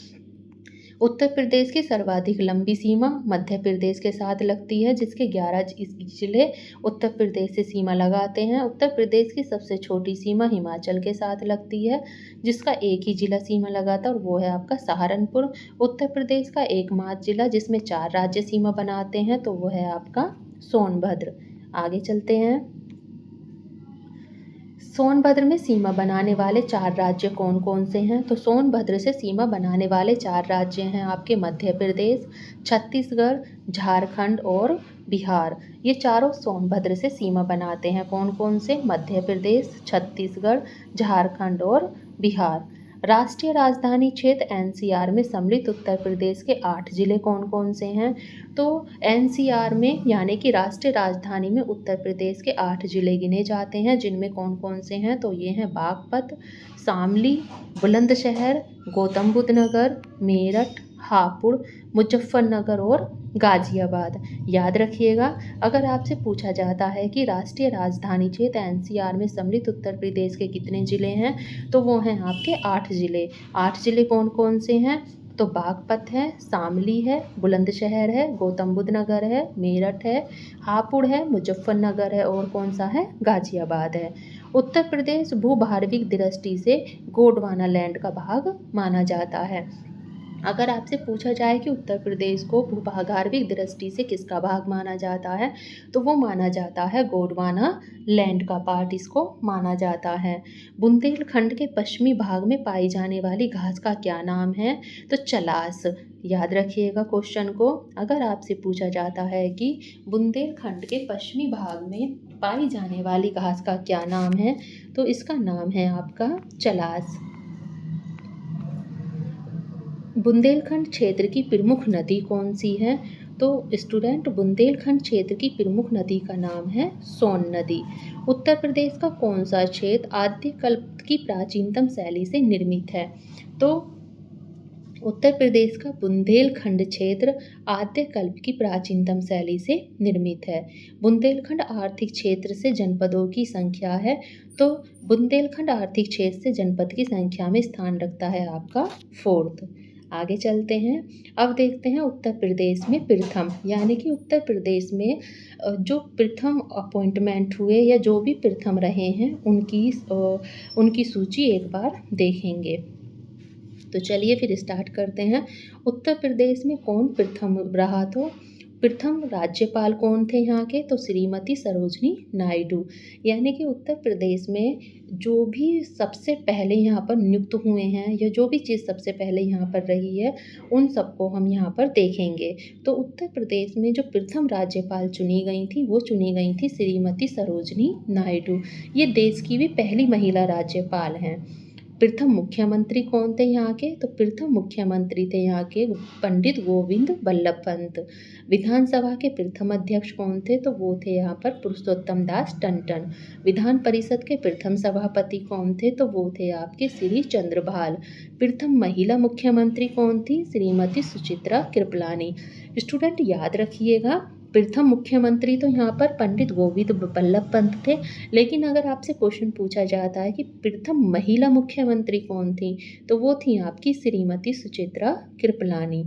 उत्तर प्रदेश की सर्वाधिक लंबी सीमा मध्य प्रदेश के साथ लगती है, जिसके 11 जिले उत्तर प्रदेश से सीमा लगाते हैं। उत्तर प्रदेश की सबसे छोटी सीमा हिमाचल के साथ लगती है, जिसका एक ही जिला सीमा लगाता है, और वो है आपका सहारनपुर। उत्तर प्रदेश का एकमात्र जिला जिसमें 4 राज्य सीमा बनाते हैं, तो वो है आपका सोनभद्र। आगे चलते हैं। सोनभद्र में सीमा बनाने वाले 4 राज्य कौन कौन से हैं, तो सोनभद्र से सीमा बनाने वाले 4 राज्य हैं आपके मध्य प्रदेश, छत्तीसगढ़, झारखंड और बिहार। ये चारों सोनभद्र से सीमा बनाते हैं। कौन कौन से, मध्य प्रदेश, छत्तीसगढ़, झारखंड और बिहार। राष्ट्रीय राजधानी क्षेत्र एनसीआर में सम्मिलित उत्तर प्रदेश के 8 जिले कौन कौन से हैं, तो एनसीआर में यानी कि राष्ट्रीय राजधानी में उत्तर प्रदेश के 8 जिले गिने जाते हैं, जिनमें कौन कौन से हैं, तो ये हैं बागपत, शामली, बुलंदशहर, गौतम बुद्ध नगर, मेरठ, हापुड़, मुजफ्फरनगर और गाजियाबाद। याद रखिएगा, अगर आपसे पूछा जाता है कि राष्ट्रीय राजधानी क्षेत्र एनसीआर में सम्मिलित उत्तर प्रदेश के कितने ज़िले हैं, तो वो हैं आपके 8 ज़िले। 8 ज़िले कौन कौन से हैं, तो बागपत है, शामली है, बुलंदशहर है, गौतम बुद्ध नगर है, मेरठ है, हापुड़ है, मुजफ्फरनगर है और कौन सा है, गाजियाबाद है। उत्तर प्रदेश भूभारविक दृष्टि से गोंडवाना लैंड का भाग माना जाता है। अगर आपसे पूछा जाए कि उत्तर प्रदेश को भूभागार्विक दृष्टि से किसका भाग माना जाता है, तो वो माना जाता है गोंडवाना लैंड का पार्ट इसको माना जाता है। बुंदेलखंड के पश्चिमी भाग में पाई जाने वाली घास का क्या नाम है, तो चलास। याद रखिएगा क्वेश्चन को। अगर आपसे पूछा जाता है कि बुंदेलखंड के पश्चिमी भाग में पाई जाने वाली घास का क्या नाम है, तो इसका नाम है आपका चलास। बुंदेलखंड क्षेत्र की प्रमुख नदी कौन सी है, तो स्टूडेंट बुंदेलखंड क्षेत्र की प्रमुख नदी का नाम है सोन नदी। उत्तर प्रदेश का कौन सा क्षेत्र आद्यकल्प की प्राचीनतम शैली से निर्मित है, तो उत्तर प्रदेश का बुंदेलखंड क्षेत्र आद्यकल्प की प्राचीनतम शैली से निर्मित है। बुंदेलखंड आर्थिक क्षेत्र से जनपदों की संख्या है, तो बुंदेलखंड आर्थिक क्षेत्र से जनपद की संख्या में स्थान रखता है आपका 4th। आगे चलते हैं। अब देखते हैं उत्तर प्रदेश में प्रथम, यानी कि उत्तर प्रदेश में जो प्रथम अपॉइंटमेंट हुए या जो भी प्रथम रहे हैं उनकी सूची एक बार देखेंगे। तो चलिए फिर स्टार्ट करते हैं। उत्तर प्रदेश में कौन प्रथम रहा, तो प्रथम राज्यपाल कौन थे यहाँ के? तो श्रीमती सरोजनी नायडू। यानी कि उत्तर प्रदेश में जो भी सबसे पहले यहाँ पर नियुक्त हुए हैं या जो भी चीज़ सबसे पहले यहाँ पर रही है उन सबको हम यहाँ पर देखेंगे। तो उत्तर प्रदेश में जो प्रथम राज्यपाल चुनी गई थी वो चुनी गई थी श्रीमती सरोजनी नायडू। ये देश की भी पहली महिला राज्यपाल हैं। प्रथम मुख्यमंत्री कौन थे यहाँ के? तो प्रथम मुख्यमंत्री थे यहाँ के पंडित गोविंद बल्लभ पंत। विधानसभा के प्रथम अध्यक्ष कौन थे? तो वो थे यहाँ पर पुरुषोत्तम दास टंडन। विधान परिषद के प्रथम सभापति कौन थे? तो वो थे आपके श्री चंद्रभाल। प्रथम महिला मुख्यमंत्री कौन थी? श्रीमती सुचित्रा कृपलानी। स्टूडेंट याद रखिएगा, प्रथम मुख्यमंत्री तो यहाँ पर पंडित गोविंद बल्लभ पंत थे, लेकिन अगर आपसे क्वेश्चन पूछा जाता है कि प्रथम महिला मुख्यमंत्री कौन थी, तो वो थी आपकी श्रीमती सुचित्रा कृपलानी।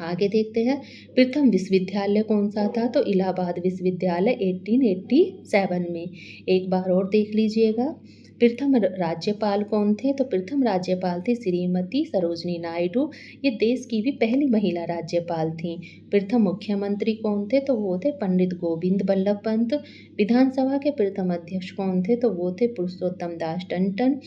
आगे देखते हैं, प्रथम विश्वविद्यालय कौन सा था? तो इलाहाबाद विश्वविद्यालय 1887 में। एक बार और देख लीजिएगा, प्रथम राज्यपाल कौन थे? तो प्रथम राज्यपाल थी श्रीमती सरोजनी नायडू। ये देश की भी पहली महिला राज्यपाल थी। प्रथम मुख्यमंत्री कौन थे? तो वो थे पंडित गोविंद बल्लभ पंत। विधानसभा के प्रथम अध्यक्ष कौन थे? तो वो थे पुरुषोत्तम दास टंडन।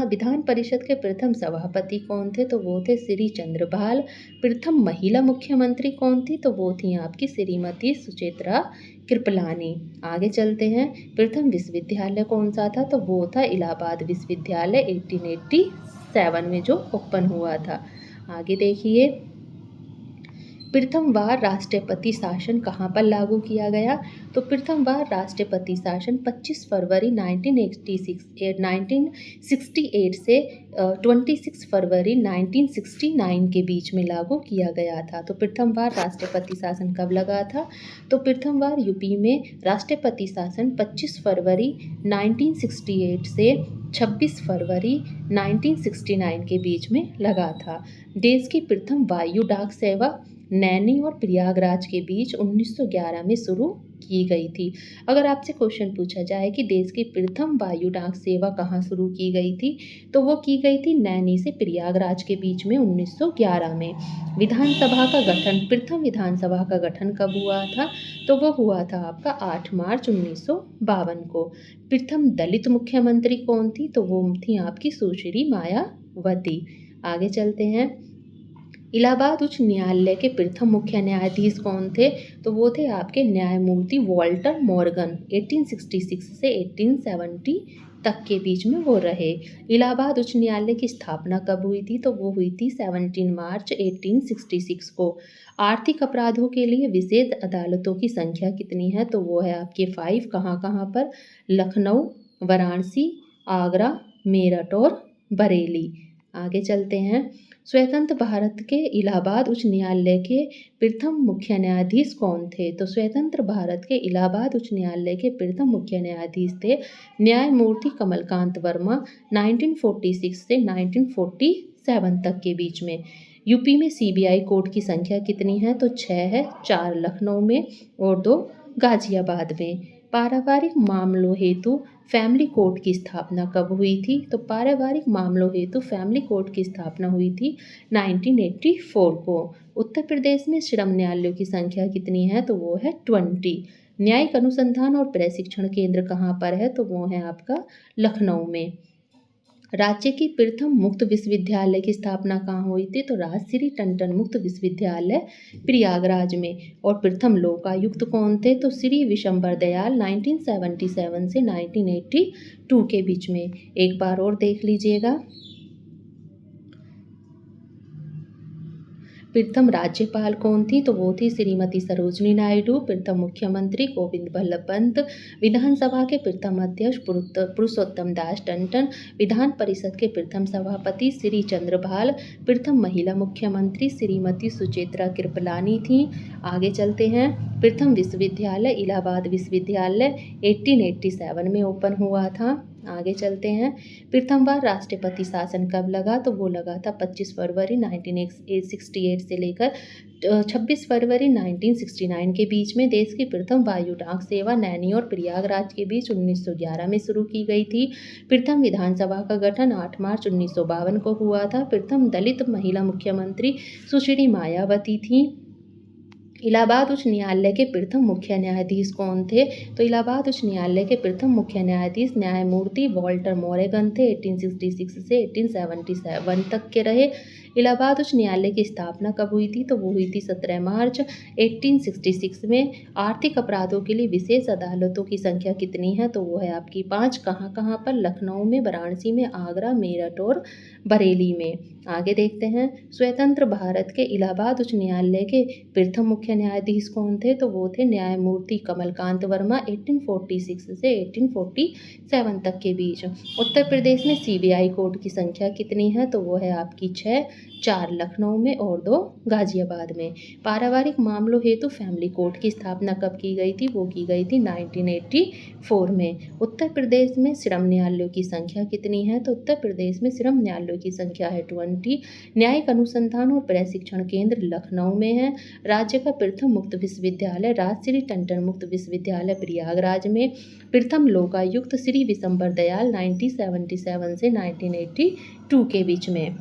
विधान परिषद के प्रथम सभापति कौन थे? तो वो थे श्री चंद्रभाल। प्रथम महिला मुख्यमंत्री कौन थी? तो वो थी आपकी श्रीमती सुचित्रा कृपलानी। आगे चलते हैं, प्रथम विश्वविद्यालय कौन सा था? तो वो था इलाहाबाद विश्वविद्यालय 1887 में जो ओपन हुआ था। आगे देखिए, प्रथम बार राष्ट्रपति शासन कहाँ पर लागू किया गया? तो प्रथम बार राष्ट्रपति शासन 25 फरवरी 1968 से 26 फरवरी 1969 के बीच में लागू किया गया था। तो प्रथम बार राष्ट्रपति शासन कब लगा था? तो प्रथम बार यूपी में राष्ट्रपति शासन 25 फरवरी 1968 से 26 फरवरी 1969 के बीच में लगा था। देश की प्रथम वायु डाक सेवा नैनी और प्रयागराज के बीच 1911 में शुरू की गई थी। अगर आपसे क्वेश्चन पूछा जाए कि देश की प्रथम वायु डाक सेवा कहाँ शुरू की गई थी, तो वो की गई थी नैनी से प्रयागराज के बीच में 1911 में। विधानसभा का गठन, प्रथम विधानसभा का गठन कब हुआ था? तो वो हुआ था आपका 8 मार्च 1952 को। प्रथम दलित मुख्यमंत्री कौन थी? तो वो थी आपकी सुश्री मायावती। आगे चलते हैं, इलाहाबाद उच्च न्यायालय के प्रथम मुख्य न्यायाधीश कौन थे? तो वो थे आपके न्यायमूर्ति वॉल्टर मॉर्गन। 1866 से 1870 तक के बीच में वो रहे। इलाहाबाद उच्च न्यायालय की स्थापना कब हुई थी? तो वो हुई थी 17 मार्च 1866 को। आर्थिक अपराधों के लिए विशेष अदालतों की संख्या कितनी है? तो वो है आपके 5। कहाँ कहाँ पर? लखनऊ, वाराणसी, आगरा, मेरठ और बरेली। आगे चलते हैं, स्वतंत्र भारत के इलाहाबाद उच्च न्यायालय के प्रथम मुख्य न्यायाधीश कौन थे? तो स्वतंत्र भारत के इलाहाबाद उच्च न्यायालय के प्रथम मुख्य न्यायाधीश थे न्यायमूर्ति कमलकांत वर्मा। 1946 से 1947 तक के बीच में। यूपी में सीबीआई कोर्ट की संख्या कितनी है? तो 6 है, 4 लखनऊ में और 2 गाजियाबाद में। पारिवारिक मामलों हेतु फैमिली कोर्ट की स्थापना कब हुई थी? तो पारिवारिक मामलों हेतु फैमिली कोर्ट की स्थापना हुई थी 1984 को। उत्तर प्रदेश में श्रम न्यायालयों की संख्या कितनी है? तो वो है 20। न्यायिक अनुसंधान और प्रशिक्षण केंद्र कहाँ पर है? तो वो है आपका लखनऊ में। राज्य की प्रथम मुक्त विश्वविद्यालय की स्थापना कहाँ हुई थी? तो राजश्री टंडन मुक्त विश्वविद्यालय प्रयागराज में। और प्रथम लोकायुक्त कौन थे? तो श्री विशंबर दयाल। 1977 से 1982 के बीच में। एक बार और देख लीजिएगा, प्रथम राज्यपाल कौन थी? तो वो थी श्रीमती सरोजनी नायडू। प्रथम मुख्यमंत्री गोविंद बल्लभ पंत। विधानसभा के प्रथम अध्यक्ष पुरुषोत्तम दास टंडन। विधान परिषद के प्रथम सभापति श्री चंद्रभाल। प्रथम महिला मुख्यमंत्री श्रीमती सुचित्रा कृपलानी थी। आगे चलते हैं, प्रथम विश्वविद्यालय इलाहाबाद विश्वविद्यालय 1887 में ओपन हुआ था। आगे चलते हैं, प्रथम बार राष्ट्रपति शासन कब लगा? तो वो लगा था 25 फरवरी 1968 से लेकर 26 फरवरी 1969 के बीच में। देश की प्रथम वायु डाक सेवा नैनी और प्रयागराज के बीच 1911 में शुरू की गई थी। प्रथम विधानसभा का गठन 8 मार्च 1952 को हुआ था। प्रथम दलित महिला मुख्यमंत्री सुश्री मायावती थी। इलाहाबाद उच्च न्यायालय के प्रथम मुख्य न्यायाधीश कौन थे? तो इलाहाबाद उच्च न्यायालय के प्रथम मुख्य न्यायाधीश न्यायमूर्ति वॉल्टर मोरेगन थे। 1866 से 1877 तक के रहे। इलाहाबाद उच्च न्यायालय की स्थापना कब हुई थी? तो वो हुई थी 17 मार्च 1866 में। आर्थिक अपराधों के लिए विशेष अदालतों की संख्या कितनी है? तो वो है आपकी 5। कहाँ कहाँ पर? लखनऊ में, वाराणसी में, आगरा, मेरठ और बरेली में। आगे देखते हैं, स्वतंत्र भारत के इलाहाबाद उच्च न्यायालय के प्रथम मुख्य न्यायाधीश कौन थे? तो वो थे न्यायमूर्ति कमलकांत वर्मा। 1846 से 1847 तक के बीच। उत्तर प्रदेश में सीबीआई कोर्ट की संख्या कितनी है? तो वो है आपकी 6, 4 लखनऊ में और 2 गाजियाबाद में। पारिवारिक मामलों हेतु फैमिली कोर्ट की स्थापना कब की गई थी? वो की गई थी 1984 में। उत्तर प्रदेश में श्रम न्यायालयों की संख्या कितनी है? तो उत्तर प्रदेश में श्रम न्यायालयों की संख्या है 20। न्यायिक अनुसंधान और प्रशिक्षण केंद्र लखनऊ में है। राज्य का प्रथम मुक्त विश्वविद्यालय राजश्री टंडन मुक्त विश्वविद्यालय प्रयागराज में। प्रथम लोकायुक्त श्री विशंबर दयाल 1977 से 1982 के बीच में।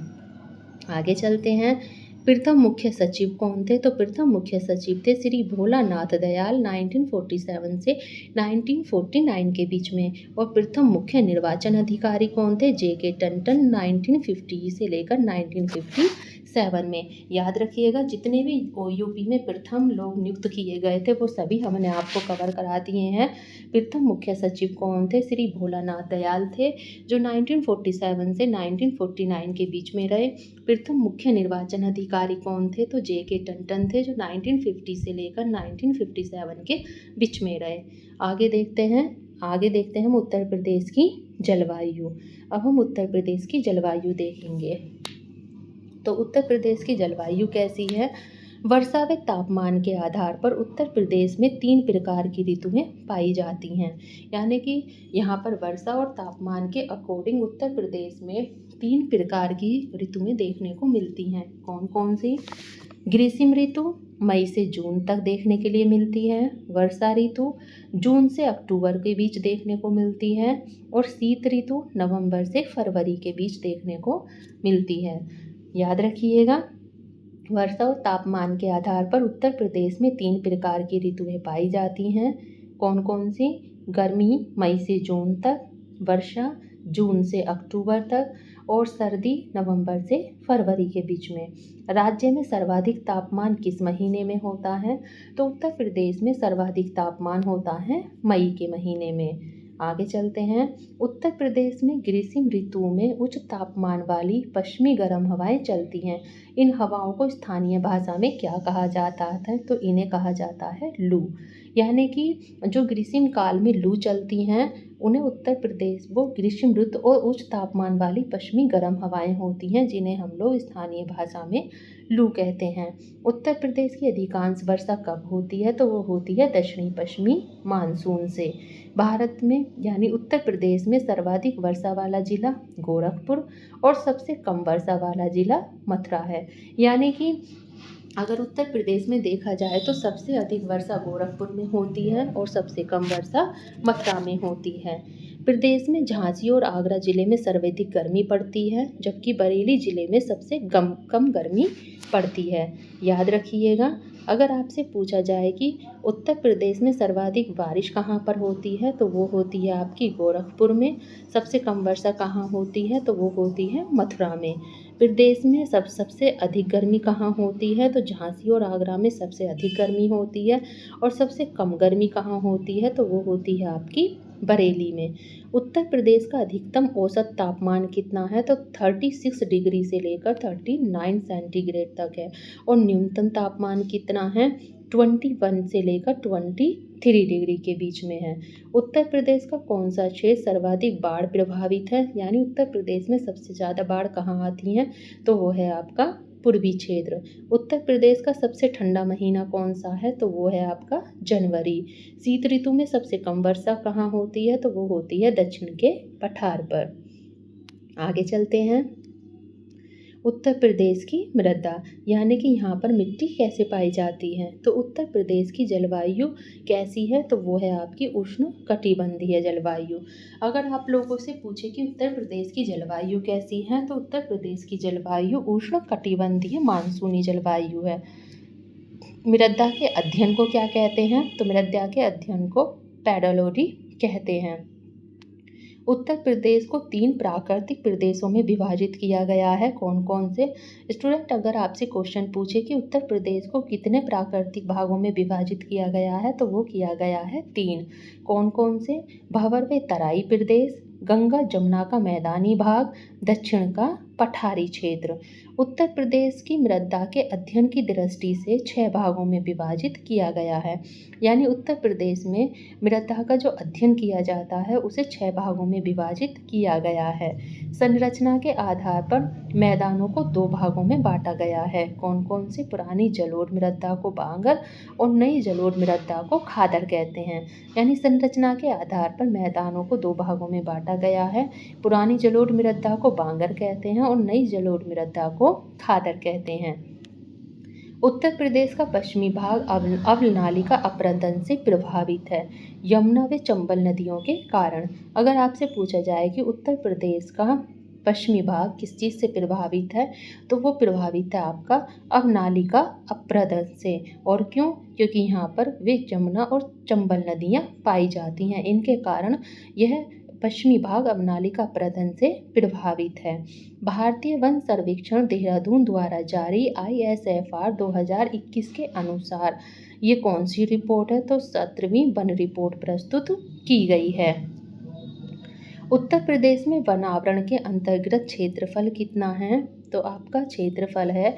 आगे चलते हैं, प्रथम मुख्य सचिव कौन थे? तो प्रथम मुख्य सचिव थे श्री भोलानाथ दयाल 1947 से 1949 के बीच में। और प्रथम मुख्य निर्वाचन अधिकारी कौन थे? जे.के. टंडन 1950 से लेकर 1957 में। याद रखिएगा, जितने भी यूपी में प्रथम लोग नियुक्त किए गए थे वो सभी हमने आपको कवर करा दिए हैं। प्रथम मुख्य सचिव कौन थे? श्री भोलानाथ दयाल थे, जो 1947 से 1949 के बीच में रहे। प्रथम मुख्य निर्वाचन अधिकारी कौन थे? तो जे.के. टंडन थे, जो 1950 से लेकर 1957 के बीच में रहे। आगे देखते हैं हम उत्तर प्रदेश की जलवायु। अब हम उत्तर प्रदेश की जलवायु देखेंगे। तो उत्तर प्रदेश की जलवायु कैसी है? वर्षा व तापमान के आधार पर उत्तर प्रदेश में 3 प्रकार की ऋतुएं पाई जाती हैं। यानी कि यहाँ पर वर्षा और तापमान के अकॉर्डिंग उत्तर प्रदेश में 3 प्रकार की ऋतुएं देखने को मिलती हैं। कौन कौन सी? ग्रीष्म ऋतु मई से जून तक देखने के लिए मिलती है। वर्षा ऋतु जून से अक्टूबर के बीच देखने को मिलती है। और शीत ऋतु नवंबर से फरवरी के बीच देखने को मिलती है। याद रखिएगा, वर्षा और तापमान के आधार पर उत्तर प्रदेश में 3 प्रकार की ऋतुएं पाई जाती हैं। कौन कौन सी? गर्मी मई से जून तक, वर्षा जून से अक्टूबर तक और सर्दी नवंबर से फरवरी के बीच में। राज्य में सर्वाधिक तापमान किस महीने में होता है? तो उत्तर प्रदेश में सर्वाधिक तापमान होता है मई के महीने में। आगे चलते हैं, उत्तर प्रदेश में ग्रीष्म ऋतु में उच्च तापमान वाली पश्चिमी गर्म हवाएं चलती हैं। इन हवाओं को स्थानीय भाषा में क्या कहा जाता है? तो इन्हें कहा जाता है लू। यानी कि जो ग्रीष्म काल में लू चलती हैं उन्हें उत्तर प्रदेश वो ग्रीष्म ऋतु और उच्च तापमान वाली पश्चिमी गर्म हवाएं होती हैं, जिन्हें हम लोग स्थानीय भाषा में लू कहते हैं। उत्तर प्रदेश की अधिकांश वर्षा कब होती है? तो वो होती है दक्षिणी पश्चिमी मानसून से। भारत में यानी उत्तर प्रदेश में सर्वाधिक वर्षा वाला जिला गोरखपुर और सबसे कम वर्षा वाला जिला मथुरा है। यानी कि अगर उत्तर प्रदेश में देखा जाए तो सबसे अधिक वर्षा गोरखपुर में होती है और सबसे कम वर्षा मथुरा में होती है। प्रदेश में झांसी और आगरा जिले में सर्वाधिक गर्मी पड़ती है, जबकि बरेली जिले में सबसे कम गर्मी पड़ती है। याद रखिएगा, अगर आपसे पूछा जाए कि उत्तर प्रदेश में सर्वाधिक बारिश कहाँ पर होती है तो वो होती है आपकी गोरखपुर में। सबसे कम वर्षा कहाँ होती है? तो वो होती है मथुरा में। प्रदेश में सबसे अधिक गर्मी कहाँ होती है? तो झांसी और आगरा में सबसे अधिक गर्मी होती है। और सबसे कम गर्मी कहाँ होती है? तो वो होती है आपकी बरेली में। उत्तर प्रदेश का अधिकतम औसत तापमान कितना है? तो 36 डिग्री से लेकर 39 सेंटीग्रेड तक है। और न्यूनतम तापमान कितना है? 21 से लेकर 23 डिग्री के बीच में है। उत्तर प्रदेश का कौन सा क्षेत्र सर्वाधिक बाढ़ प्रभावित है? यानी उत्तर प्रदेश में सबसे ज़्यादा बाढ़ कहाँ आती है? तो वो है आपका पूर्वी क्षेत्र। उत्तर प्रदेश का सबसे ठंडा महीना कौन सा है? तो वो है आपका जनवरी। शीत ऋतु में सबसे कम वर्षा कहाँ होती है? तो वो होती है दक्षिण के पठार पर। आगे चलते हैं, उत्तर प्रदेश की मृदा यानी कि यहाँ पर मिट्टी कैसे पाई जाती है? तो उत्तर प्रदेश की जलवायु कैसी है? तो वो है आपकी उष्ण कटिबंधीय जलवायु। अगर आप लोगों से पूछे कि उत्तर प्रदेश की जलवायु कैसी है, तो उत्तर प्रदेश की जलवायु उष्ण कटिबंधीय मानसूनी जलवायु है। मृदा के अध्ययन को क्या कहते हैं? तो मृदा के अध्ययन को पेडोलॉजी कहते हैं। उत्तर प्रदेश को 3 प्राकृतिक प्रदेशों में विभाजित किया गया है। कौन कौन से? स्टूडेंट, अगर आपसे क्वेश्चन पूछे कि उत्तर प्रदेश को कितने प्राकृतिक भागों में विभाजित किया गया है, तो वो किया गया है 3। कौन कौन से? भंवर तराई प्रदेश, गंगा जमुना का मैदानी भाग, दक्षिण का पठारी क्षेत्र। उत्तर प्रदेश की मृदा के अध्ययन की दृष्टि से 6 भागों में विभाजित किया गया है। यानी उत्तर प्रदेश में मृदा का जो अध्ययन किया जाता है उसे 6 भागों में विभाजित किया गया है। संरचना के आधार पर मैदानों को 2 भागों में बांटा गया है। कौन कौन से? पुरानी जलोढ़ मृदा को बांगर और नई जलोढ़ मृदा को खादर कहते हैं। यानी संरचना के आधार पर मैदानों को 2 भागों में बांटा गया है। पुरानी जलोढ़ मृदा को बांगर कहते हैं और नई जलोढ़ मृदा को खादर कहते हैं। उत्तर प्रदेश का पश्चिमी भाग अवल नाली का अपरदन से प्रभावित है, यमुना व चंबल नदियों के कारण। अगर आपसे पूछा जाए कि उत्तर प्रदेश का पश्चिमी भाग किस चीज़ से प्रभावित है, तो वो प्रभावित है आपका अवल नाली का अपरदन से। और क्यों? क्योंकि यहाँ पर वे यमुना और चंबल नदियाँ पाई जाती हैं। इनके कारण यह पश्चिमी भाग अवनाली का अपरदन से प्रभावित है। भारतीय वन सर्वेक्षण देहरादून द्वारा जारी ISFR 2021 के अनुसार ये कौन सी रिपोर्ट है? तो 17वीं वन रिपोर्ट प्रस्तुत की गई है। उत्तर प्रदेश में वन आवरण के अंतर्गत क्षेत्रफल कितना है? तो आपका क्षेत्रफल है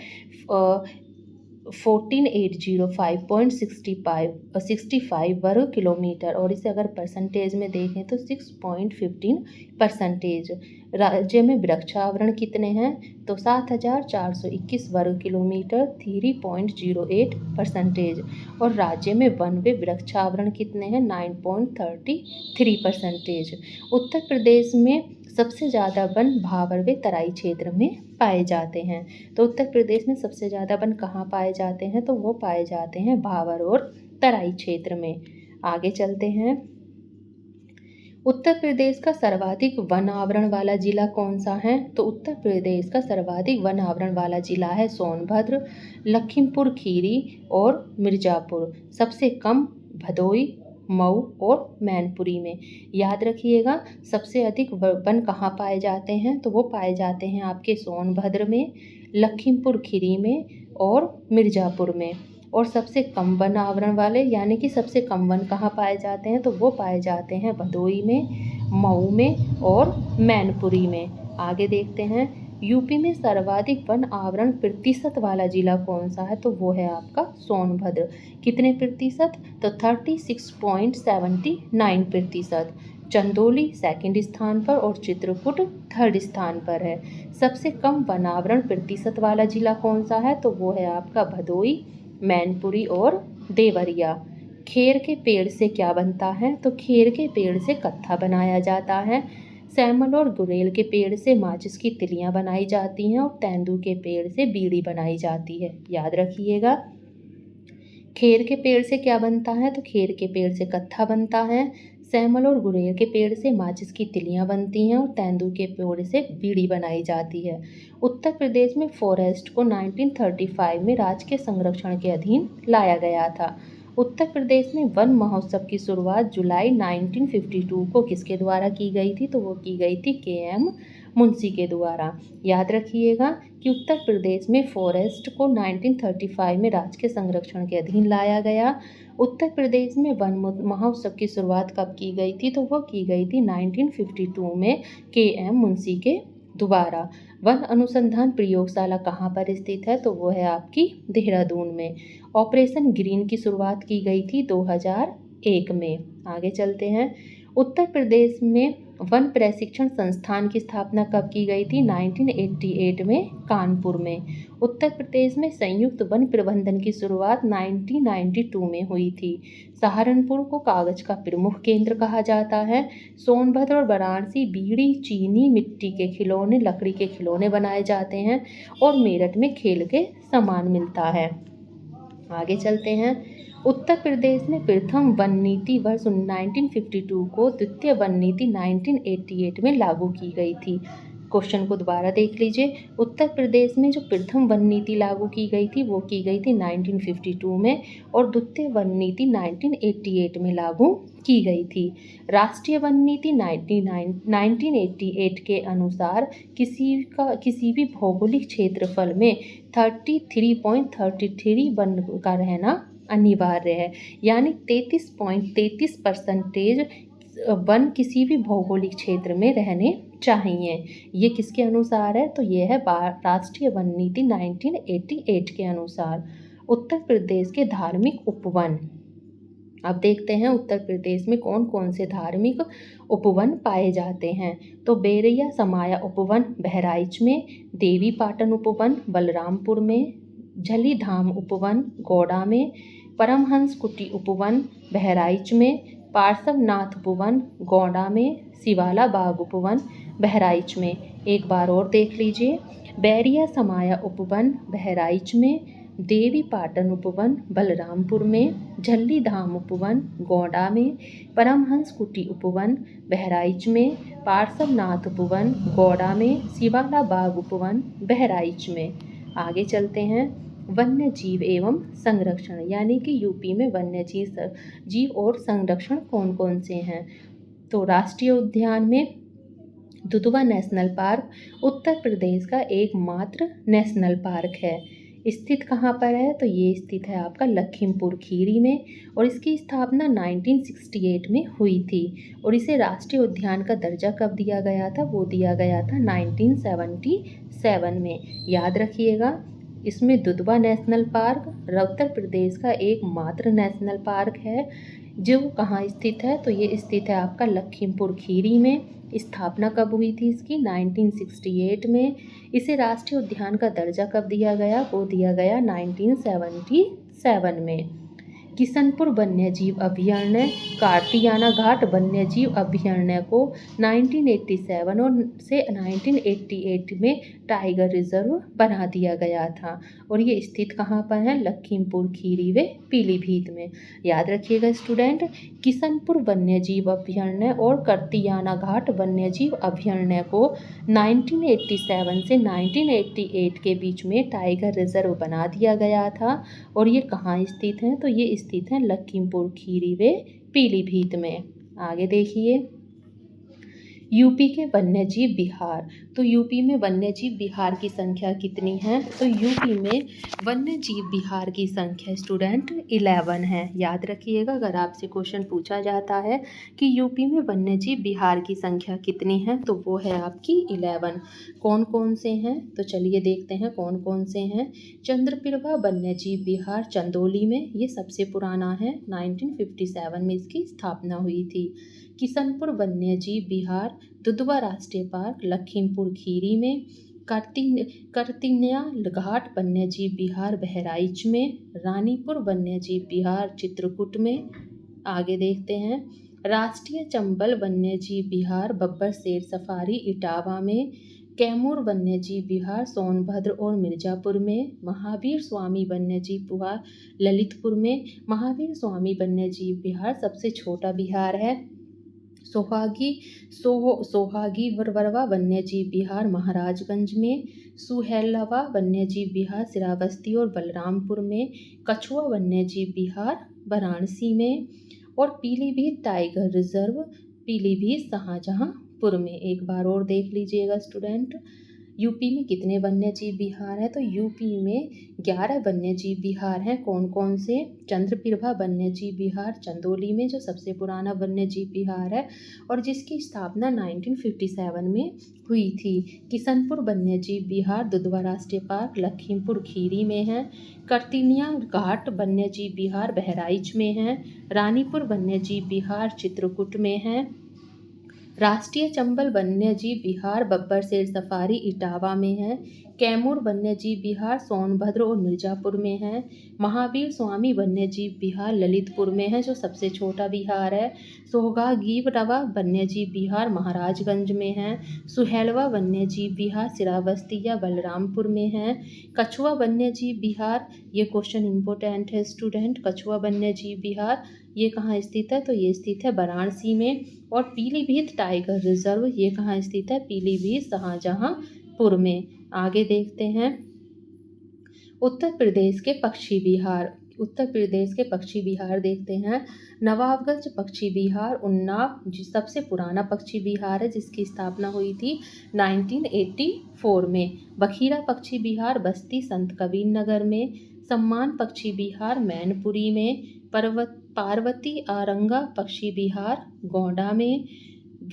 14805.65 वर्ग किलोमीटर, और इसे अगर परसेंटेज में देखें तो 6.15%। राज्य में वृक्षावरण कितने हैं? तो 7421 वर्ग किलोमीटर, 3.08%। और राज्य में वन व वृक्षावरण कितने हैं? 9.33%। उत्तर प्रदेश में सबसे ज़्यादा वन भावर व तराई क्षेत्र में पाए जाते हैं। तो उत्तर प्रदेश में सबसे ज़्यादा वन कहाँ पाए जाते हैं? तो वो पाए जाते हैं भावर और तराई क्षेत्र में। आगे चलते हैं। उत्तर प्रदेश का सर्वाधिक वन आवरण वाला जिला कौन सा है? तो उत्तर प्रदेश का सर्वाधिक वन आवरण वाला जिला है सोनभद्र, लखीमपुर खीरी और मिर्ज़ापुर। सबसे कम भदोई, मऊ और मैनपुरी में। याद रखिएगा, सबसे अधिक वन कहाँ पाए जाते हैं? तो वो पाए जाते हैं आपके सोनभद्र में, लखीमपुर खीरी में और मिर्ज़ापुर में। और सबसे कम वन आवरण वाले यानी कि सबसे कम वन कहाँ पाए जाते हैं? तो वो पाए जाते हैं भदोई में, मऊ में और मैनपुरी में। आगे देखते हैं। यूपी में सर्वाधिक वन आवरण प्रतिशत वाला जिला कौन सा है? तो वो है आपका सोनभद्र। कितने प्रतिशत? तो 36.79%। चंदौली सेकंड स्थान पर और चित्रकूट थर्ड स्थान पर है। सबसे कम वन आवरण प्रतिशत वाला जिला कौन सा है? तो वो है आपका भदोई, मैनपुरी और देवरिया। खेर के पेड़ से क्या बनता है? तो खेर के पेड़ से कत्था बनाया जाता है। सैमल और गुरेल के पेड़ से माचिस की तिलियां बनाई जाती हैं और तेंदू के पेड़ से बीड़ी बनाई जाती है। याद रखिएगा, खेर के पेड़ से क्या बनता है? तो खेर के पेड़ से कत्था बनता है। सैमल और गुरेल के पेड़ से माचिस की तिलियां बनती हैं और तेंदू के पेड़ से बीड़ी बनाई जाती है। उत्तर प्रदेश में फॉरेस्ट को 1935 में राज्य के संरक्षण के अधीन लाया गया था। उत्तर प्रदेश में वन महोत्सव की शुरुआत जुलाई 1952 को किसके द्वारा की गई थी? तो वो की गई थी KM मुंशी के द्वारा। याद रखिएगा कि उत्तर प्रदेश में फॉरेस्ट को 1935 में राज्य के संरक्षण के अधीन लाया गया। उत्तर प्रदेश में वन महोत्सव की शुरुआत कब की गई थी? तो वो की गई थी 1952 में KM मुंशी के द्वारा। वन अनुसंधान प्रयोगशाला कहाँ पर स्थित है? तो वो है आपकी देहरादून में। ऑपरेशन ग्रीन की शुरुआत की गई थी 2001 में। आगे चलते हैं। उत्तर प्रदेश में वन प्रशिक्षण संस्थान की स्थापना कब की गई थी? 1988 में कानपुर में। उत्तर प्रदेश में संयुक्त वन प्रबंधन की शुरुआत 1992 में हुई थी। सहारनपुर को कागज का प्रमुख केंद्र कहा जाता है। सोनभद्र और वाराणसी बीड़ी, चीनी, मिट्टी के खिलौने, लकड़ी के खिलौने बनाए जाते हैं और मेरठ में खेल के सामान मिलता है। आगे चलते हैं। उत्तर प्रदेश में प्रथम वन नीति वर्ष 1952 को, द्वितीय वन नीति 1988 में लागू की गई थी। क्वेश्चन को दोबारा देख लीजिए। उत्तर प्रदेश में जो प्रथम वन नीति लागू की गई थी वो की गई थी 1952 में, और द्वितीय वन नीति 1988 में लागू की गई थी। राष्ट्रीय वन नीति 1988 के अनुसार किसी भी भौगोलिक क्षेत्रफल में 33.33 वन का रहना अनिवार्य है, यानी 33.33% वन किसी भी भौगोलिक क्षेत्र में रहने चाहिए। ये किसके अनुसार है? तो ये है राष्ट्रीय वन नीति 1988 के अनुसार। उत्तर प्रदेश के धार्मिक उपवन, अब देखते हैं उत्तर प्रदेश में कौन कौन से धार्मिक उपवन पाए जाते हैं। तो बेरिया समाया उपवन बहराइच में, देवी पाटन उपवन बलरामपुर में, झलीधाम उपवन गोड़ा में, परमहंस कुटी उपवन बहराइच में, पार्श्वनाथ उपवन गोड़ा में, शिवाला बाग उपवन बहराइच में। एक बार और देख लीजिए। बैरिया समाया उपवन बहराइच में, देवी पाटन उपवन बलरामपुर में, झल्लीधाम उपवन गोंडा में, परमहंस कुटी उपवन बहराइच में, पार्श्वनाथ उपवन गोंडा में, शिवाला बाग उपवन बहराइच में। आगे चलते हैं। वन्य जीव एवं संरक्षण, यानी कि यूपी में वन्य जीव और संरक्षण कौन कौन से हैं। तो राष्ट्रीय उद्यान में दुधवा नेशनल पार्क उत्तर प्रदेश का एकमात्र नेशनल पार्क है। स्थित कहाँ पर है? तो ये स्थित है आपका लखीमपुर खीरी में, और इसकी स्थापना 1968 में हुई थी। और इसे राष्ट्रीय उद्यान का दर्जा कब दिया गया था? वो दिया गया था 1977 में। याद रखिएगा, इसमें दुधवा नेशनल पार्क उत्तर प्रदेश का एकमात्र नेशनल पार्क है। जो कहाँ स्थित है? तो ये स्थित है आपका लखीमपुर खीरी में। स्थापना कब हुई थी इसकी? 1968 में। इसे राष्ट्रीय उद्यान का दर्जा कब दिया गया? वो दिया गया 1977 में। किशनपुर वन्यजीव अभयारण्य कार्तियाना घाट वन्यजीव अभयारण्य को 1987 और से 1988 में टाइगर रिजर्व बना दिया गया था। और ये स्थित कहाँ पर है? लखीमपुर खीरी व पीलीभीत में। याद रखिएगा स्टूडेंट, किशनपुर वन्यजीव अभयारण्य और कार्तियाना घाट वन्यजीव अभयारण्य को 1987 से 1988 के बीच में टाइगर रिजर्व बना दिया गया था। और ये कहाँ स्थित है? तो ये स्थित है लखीमपुर खीरी व पीलीभीत में। आगे देखिए। यूपी के वन्यजीव विहार, तो यूपी में वन्यजीव विहार की संख्या कितनी है? तो यूपी में वन्यजीव विहार की संख्या स्टूडेंट 11 है। याद रखिएगा, अगर आपसे क्वेश्चन पूछा जाता है कि यूपी में वन्यजीव विहार की संख्या कितनी है, तो वो है आपकी 11। कौन कौन से हैं? तो चलिए देखते हैं कौन कौन से हैं। चंद्रप्रभा वन्यजीव विहार चंदौली में, ये सबसे पुराना है, 1957 में इसकी स्थापना हुई थी। किशनपुर वन्यजीव विहार दुधवा राष्ट्रीय पार्क लखीमपुर खीरी में, कर्तिन्या घाट वन्यजीव विहार बहराइच में, रानीपुर वन्यजीव विहार चित्रकूट में। आगे देखते हैं। राष्ट्रीय चंबल वन्यजीव विहार बब्बर शेर सफारी इटावा में, कैमूर वन्यजीव विहार सोनभद्र और मिर्जापुर में, महावीर स्वामी वन्यजीव विहार ललितपुर में। महावीर स्वामी वन्यजीव विहार सबसे छोटा विहार है। सोहागी वरवरवा वन्यजीव विहार महाराजगंज में, सुहेलवा वन्यजीव विहार श्रावस्ती और बलरामपुर में, कछुआ वन्यजीव विहार वाराणसी में, और पीलीभीत टाइगर रिजर्व पीलीभीत शाहजहांपुर में। एक बार और देख लीजिएगा स्टूडेंट, यूपी में कितने वन्यजीव विहार है? तो यूपी में 11 वन्यजीव विहार हैं। कौन कौन से? चंद्रप्रभा वन्यजीव विहार चंदौली में, जो सबसे पुराना वन्यजीव विहार है और जिसकी स्थापना 1957 में हुई थी। किशनपुर वन्यजीव विहार दुधवा राष्ट्रीय पार्क लखीमपुर खीरी में है। कर्तिनिया घाट वन्यजीव विहार बहराइच में है। रानीपुर वन्यजीव विहार चित्रकूट में है। राष्ट्रीय चंबल वन्यजीव विहार बब्बर शेर सफारी इटावा में है। कैमूर वन्यजीव विहार सोनभद्र और मिर्ज़ापुर में है। महावीर स्वामी वन्यजीव विहार ललितपुर में है, जो सबसे छोटा विहार है। सोहगागीवरवा वन्यजीव विहार महाराजगंज में है। सुहेलवा वन्यजीव विहार श्रावस्ती या बलरामपुर में है। कछुआ वन्यजीव विहार, ये क्वेश्चन इंपॉर्टेंट है स्टूडेंट। कछुआ वन्यजीव विहार ये कहाँ स्थित है? तो ये स्थित है वाराणसी में। और पीलीभीत टाइगर रिजर्व ये कहाँ स्थित है? पीलीभीत शाहजहांपुर में। आगे देखते हैं उत्तर प्रदेश के पक्षी विहार। उत्तर प्रदेश के पक्षी विहार देखते हैं। नवाबगंज पक्षी विहार उन्नाव जो सबसे पुराना पक्षी विहार है, जिसकी स्थापना हुई थी 1984 में। बखीरा पक्षी विहार बस्ती संत कबीर नगर में। सम्मान पक्षी विहार मैनपुरी में। पार्वती आरंगा पक्षी विहार गोंडा में।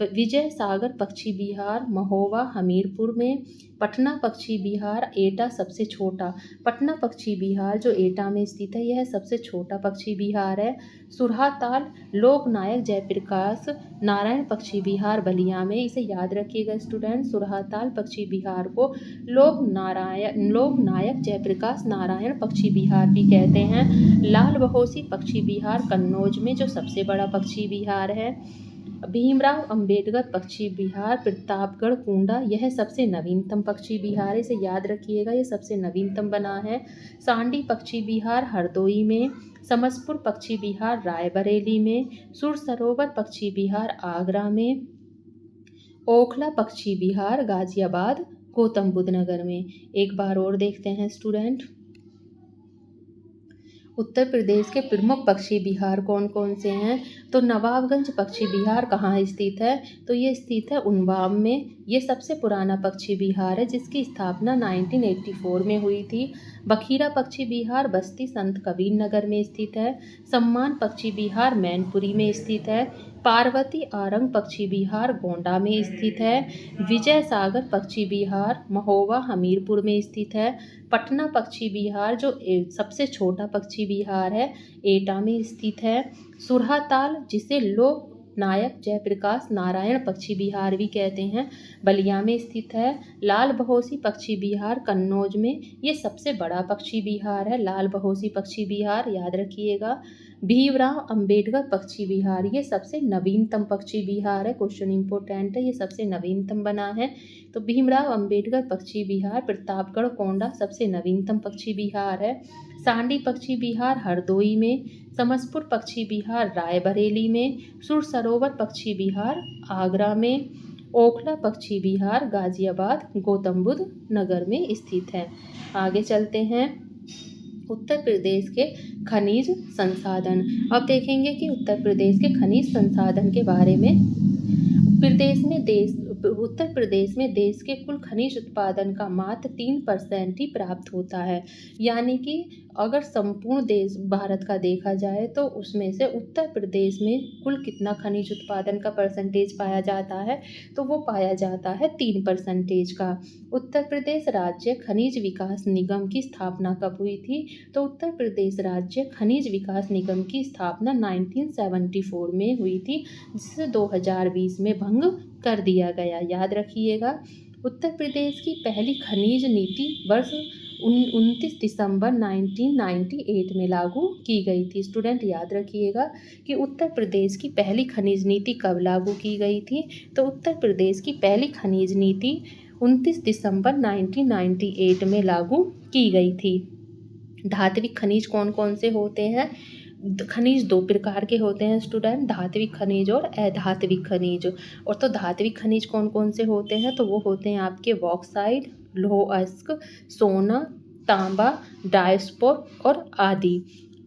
विजय सागर पक्षी विहार महोबा हमीरपुर में। पटना पक्षी विहार एटा सबसे छोटा। पटना पक्षी विहार जो एटा में स्थित है, यह सबसे छोटा पक्षी विहार है। सुरहाताल लोकनायक जयप्रकाश नारायण पक्षी विहार बलिया में। इसे याद रखिएगा स्टूडेंट, सुरहाताल पक्षी विहार को लोकनायक जयप्रकाश नारायण पक्षी विहार भी कहते हैं। लाल बहोसी पक्षी विहार कन्नौज में, जो सबसे बड़ा पक्षी विहार है। भीमराव अंबेडकर पक्षी विहार प्रतापगढ़ कुंडा, यह सबसे नवीनतम पक्षी विहार है, इसे याद रखिएगा, यह सबसे नवीनतम बना है। सांडी पक्षी विहार हरदोई में। समसपुर पक्षी विहार रायबरेली में। सुर सरोवर पक्षी विहार आगरा में। ओखला पक्षी विहार गाजियाबाद गौतम बुद्ध नगर में। एक बार और देखते हैं स्टूडेंट, उत्तर प्रदेश के प्रमुख पक्षी विहार कौन कौन से हैं? तो नवाबगंज पक्षी विहार कहाँ स्थित है? तो ये स्थित है उन्नाव में। ये सबसे पुराना पक्षी विहार है, जिसकी स्थापना 1984 में हुई थी। बखीरा पक्षी विहार बस्ती संत कबीर नगर में स्थित है। सम्मान पक्षी विहार मैनपुरी में स्थित है। पार्वती आरंग पक्षी विहार गोंडा में स्थित है। विजय सागर पक्षी विहार महोबा हमीरपुर में स्थित है। पटना पक्षी विहार जो सबसे छोटा पक्षी विहार है, एटा में स्थित है। सुरहाताल जिसे लोक नायक जयप्रकाश नारायण पक्षी विहार भी कहते हैं, बलिया में स्थित है। लाल बहोसी पक्षी विहार कन्नौज में, ये सबसे बड़ा पक्षी विहार है, लाल बहोसी पक्षी विहार याद रखिएगा। भीमराव अंबेडकर पक्षी विहार ये सबसे नवीनतम पक्षी विहार है, क्वेश्चन इंपॉर्टेंट है, ये सबसे नवीनतम बना है। तो भीमराव अंबेडकर पक्षी विहार प्रतापगढ़ कोंडा सबसे नवीनतम पक्षी विहार है। सांडी पक्षी विहार हरदोई में। समसपुर पक्षी विहार रायबरेली में। सुर सरोवर पक्षी विहार आगरा में। ओखला पक्षी विहार गाजियाबाद गौतम बुद्ध नगर में स्थित है। आगे चलते हैं उत्तर प्रदेश के खनिज संसाधन। अब देखेंगे कि उत्तर प्रदेश के खनिज संसाधन के बारे में। उत्तर प्रदेश में देश के कुल खनिज उत्पादन का मात्र 3% ही प्राप्त होता है। यानी कि अगर संपूर्ण देश भारत का देखा जाए तो उसमें से उत्तर प्रदेश में कुल कितना खनिज उत्पादन का परसेंटेज पाया जाता है, तो वो पाया जाता है 3% का। उत्तर प्रदेश राज्य खनिज विकास निगम की स्थापना कब हुई थी? तो उत्तर प्रदेश राज्य खनिज विकास निगम की स्थापना 1974 में हुई थी, जिसे 2020 में भंग कर दिया गया, याद रखिएगा। उत्तर प्रदेश की पहली खनिज नीति वर्ष 29 दिसंबर 1998 में लागू की गई थी। स्टूडेंट याद रखिएगा कि उत्तर प्रदेश की पहली खनिज नीति कब लागू की गई थी? तो उत्तर प्रदेश की पहली खनिज नीति 29 दिसंबर 1998 में लागू की गई थी। धात्विक खनिज कौन कौन से होते हैं? खनिज दो प्रकार के होते हैं स्टूडेंट, धात्विक खनिज और अधात्विक खनिज। और तो धात्विक खनिज कौन कौन से होते हैं? तो वो होते हैं आपके बॉक्साइट, लौह अयस्क, सोना, तांबा, डायस्पोर और आदि।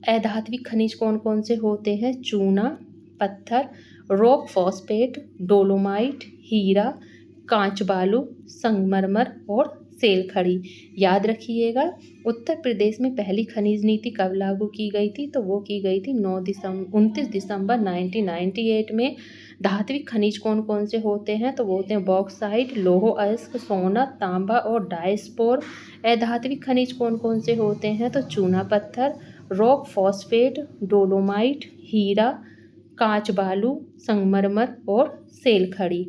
अधात्विक खनिज कौन कौन से होते हैं? चूना, पत्थर, रॉक फॉस्फेट, डोलोमाइट, हीरा, कांच बालू, संगमरमर और सेल खड़ी। याद रखिएगा उत्तर प्रदेश में पहली खनिज नीति कब लागू की गई थी? तो वो की गई थी 29 दिसंबर 1998 में। धात्विक खनिज कौन कौन से होते हैं? तो वो होते हैं बॉक्साइट, लौह अयस्क, सोना, तांबा और डायस्पोर। अधात्विक खनिज कौन कौन से होते हैं? तो चूना पत्थर, रॉक फॉस्फेट, डोलोमाइट, हीरा, कांच बालू, संगमरमर और सेल खड़ी।